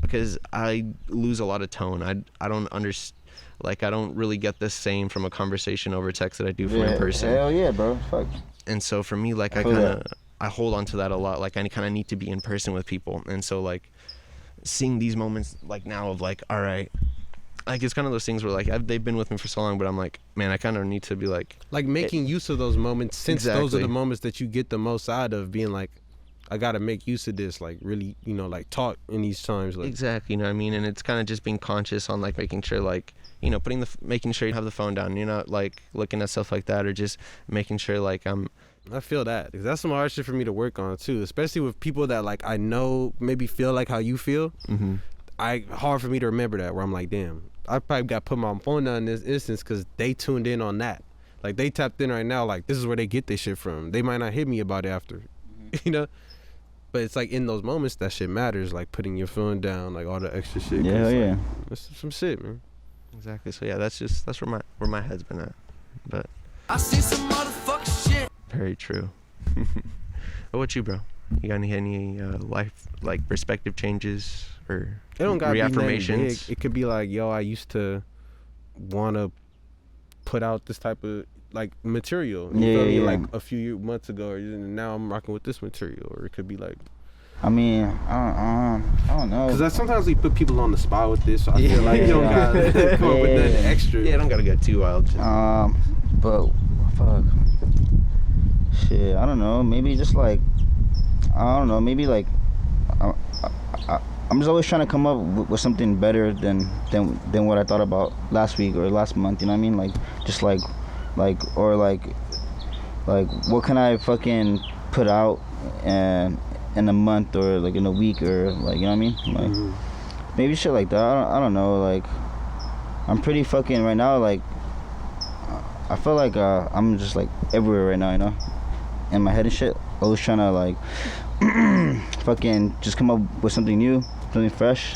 because I lose a lot of tone. I don't understand, like I don't really get the same from a conversation over text that I do from in person. Hell yeah, bro. Fuck. And so for me, like I hold on to that a lot. Like I kind of need to be in person with people, and so like seeing these moments like now of like, all right, like it's kind of those things where like they've been with me for so long, but I'm like, man, I kind of need to be like making use of those moments, since those are the moments that you get the most out of, being like, I gotta make use of this, like really, like talk in these times, like exactly, what I mean. And it's kind of just being conscious on like making sure, like making sure you have the phone down, you're not like looking at stuff like that, or just making sure like I feel that, because that's some hard shit for me to work on too, especially with people that like I know maybe feel like how you feel. Mm-hmm. Hard for me to remember that, where I'm like, damn, I probably got to put my phone down in this instance because they tuned in on that, like they tapped in right now, like this is where they get their shit from. They might not hit me about it after, But it's like in those moments that shit matters, like putting your phone down, like all the extra shit. Yeah, yeah. That's some shit, man. Exactly. So yeah, that's where my head's been at. But I see some motherfucking shit. Very true. What about you, bro? You got any life like perspective changes or it don't gotta reaffirmations? Be it could be like, yo, I used to want to put out this type of like material. You feel me? Yeah. Like a few months ago, or now I'm rocking with this material, or it could be like. I mean, I don't know. Because sometimes we put people on the spot with this, so I feel like you don't gotta come up with nothing extra. Yeah, don't gotta get too wild. But fuck. Shit, I don't know. Maybe just like, I don't know. Maybe like, I'm just always trying to come up with something better than what I thought about last week or last month. You know what I mean? Like, just like what can I fucking put out and in a month or like in a week or like, you know what I mean? Like maybe shit like that. I don't know. Like, I'm pretty fucking right now. Like, I feel like I'm just like everywhere right now, you know, in my head and shit. Always trying to like fucking just come up with something new, something fresh,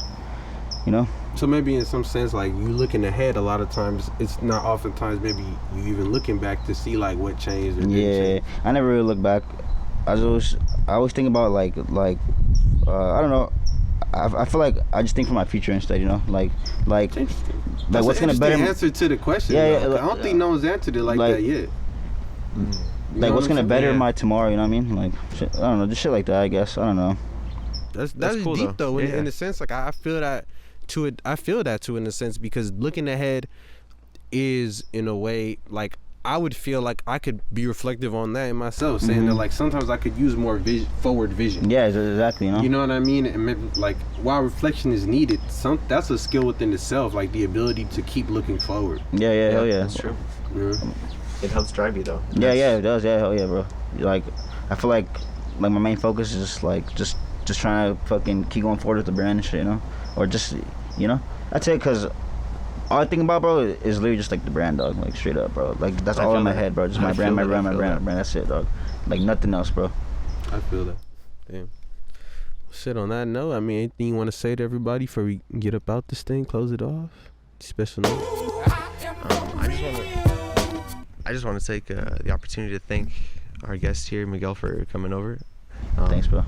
you know. So maybe in some sense, like you looking ahead, a lot of times it's not oftentimes maybe you even looking back to see like what changed or didn't change. I never really look back. I always think about like I don't know. I feel like I just think for my future instead, you know, like That's what's gonna better answer to the question. Yeah, I don't think no one's answered it like that yet. Like what's gonna better my tomorrow, you know what I mean? Like shit, I don't know, just shit like that. I guess I don't know. That's cool, deep though. Yeah. In a sense, like I feel that to it. I feel that too in a sense because looking ahead is in a way like. I would feel like I could be reflective on that in myself, saying that like sometimes I could use more forward vision. Yeah, exactly. You know. You know what I mean? And maybe, like while reflection is needed, that's a skill within itself, like the ability to keep looking forward. Yeah, hell yeah. That's true. Yeah. It helps drive you though. Yeah, it does. Yeah, hell yeah, bro. Like, I feel like my main focus is just trying to fucking keep going forward with the brand and shit, you know, or just, you know, that's it. Cause all I think about, bro, is literally just like the brand, dog. Like straight up, bro. Like that's all in my head, bro. Just my brand. That's it, dog. Like nothing else, bro. I feel that. Damn. Shit. On that note, I mean, anything you want to say to everybody before we get up out this thing, close it off? Special note. I just want to take the opportunity to thank our guest here, Miguel, for coming over. Thanks, bro.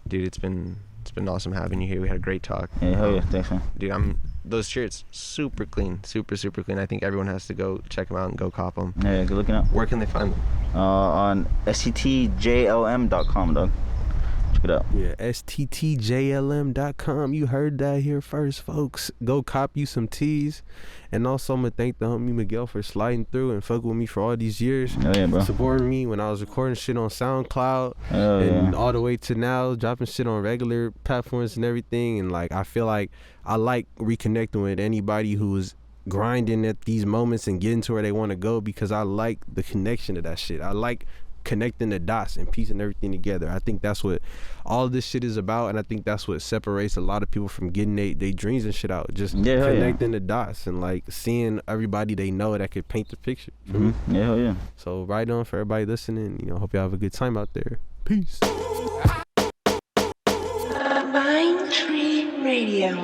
Dude, it's been awesome having you here. We had a great talk. Yeah, hell yeah. Thanks, man. Dude, those shirts super clean, super clean. I think everyone has to go check them out and go cop them. Yeah, good looking up. Where can they find them? On sttjlm.com, dog. Check it out. Yeah, sttjlm.com. You heard that here first, folks. Go cop you some tees. And also, I'm going to thank the homie Miguel for sliding through and fucking with me for all these years. Oh, yeah, bro. Supporting me when I was recording shit on SoundCloud. Oh, and yeah. all the way to now, dropping shit on regular platforms and everything. And, like, I feel like I like reconnecting with anybody who's grinding at these moments and getting to where they want to go because I like the connection to that shit. I like connecting the dots and piecing everything together. I think that's what all this shit is about, and I think that's what separates a lot of people from getting their dreams and shit out. Just connecting the dots and like seeing everybody they know that could paint the picture. Yeah, hell yeah. So right on for everybody listening. You know, hope y'all have a good time out there. Peace. Mind Tree Radio.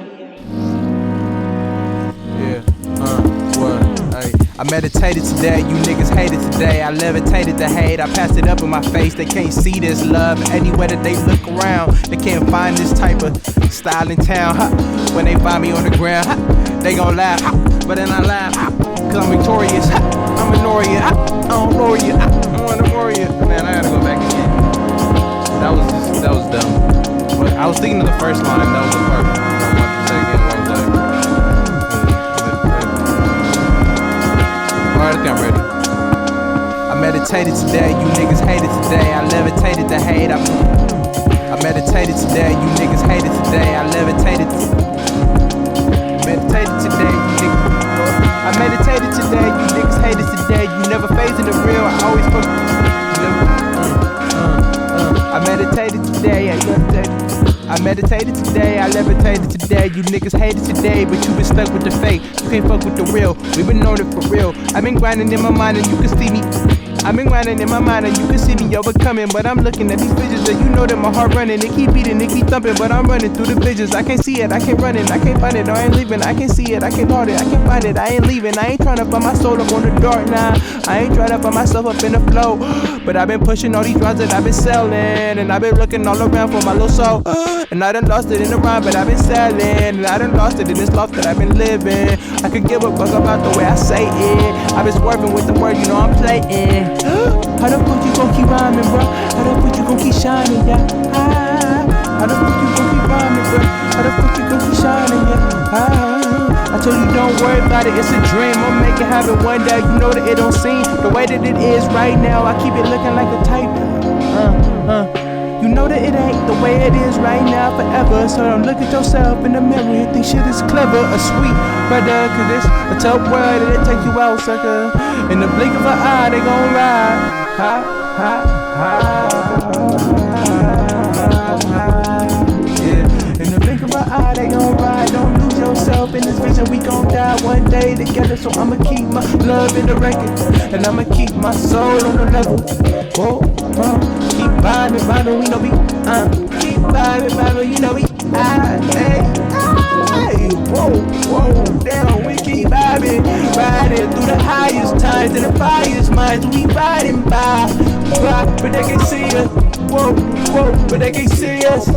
Yeah, what? Hey, I meditated today, you niggas hated today. I levitated the hate, I passed it up in my face. They can't see this love anywhere that they look around. They can't find this type of style in town, huh? When they find me on the ground, huh? They gon' laugh, huh? But then I laugh, huh? Cause I'm victorious, huh? I'm a warrior, huh? I don't lure you, huh? I'm a warrior. Man, I gotta go back again. That was dumb. But I was thinking of the first line, that was the part. I want to say again, what was that? Alright, I think I'm ready. I meditated today, you niggas hated today. I levitated the hate. I meditated today, you niggas hated today. I levitated. Meditated today, you niggas. I meditated today, you niggas hated today. You never phasing the real. I always fuck. I meditated today. I meditated today, I levitated today. You niggas hated today, but you been stuck with the fake. You can't fuck with the real, we been on it for real. I've been grinding in my mind and you can see me. I've been grinding in my mind and you can see me overcoming. But I'm looking at these visions and you know that my heart running. It keep beating, it keep thumping, but I'm running through the visions. I can't see it, I can't run it, I can't find it, no, I ain't leaving. I can't see it, I can't hold it, I can't find it, I ain't leaving. I ain't trying to find my soul up on the dark now. I ain't trying to find myself up in the flow. But I've been pushing all these drugs that I've been selling. And I've been looking all around for my little soul. And I done lost it in the rhyme, but I've been selling. And I done lost it in this life that I've been living. I could give a fuck about the way I say it. I've been swerving with the word, you know I'm playing. How the fuck you gon' keep rhyming, bro? How the fuck you gon' keep shining, yeah? How the fuck you gon' keep rhyming, bro? How the fuck you gon' keep shining, yeah? I told you don't worry about it, it's a dream. I'll make it happen one day. You know that it don't seem the way that it is right now. I keep it looking like a type. You know that it ain't the way it is right now forever. So don't look at yourself in the mirror and think shit is clever or sweet, brother. Cause it's a tough world and it take you out, sucker. In the blink of an eye, they gon' ride. Yeah. In the blink of an eye, they gon' ride. Don't lose yourself in this vision. We gon' die one day together. So I'ma keep my love in the record. And I'ma keep my soul on the level. Whoa. Keep vibing, we know we, keep vibing, you know we, hey, whoa, down, we keep vibing, riding through the highest times and the fire's minds, we riding by, but they can't see us, whoa, but they can't see us.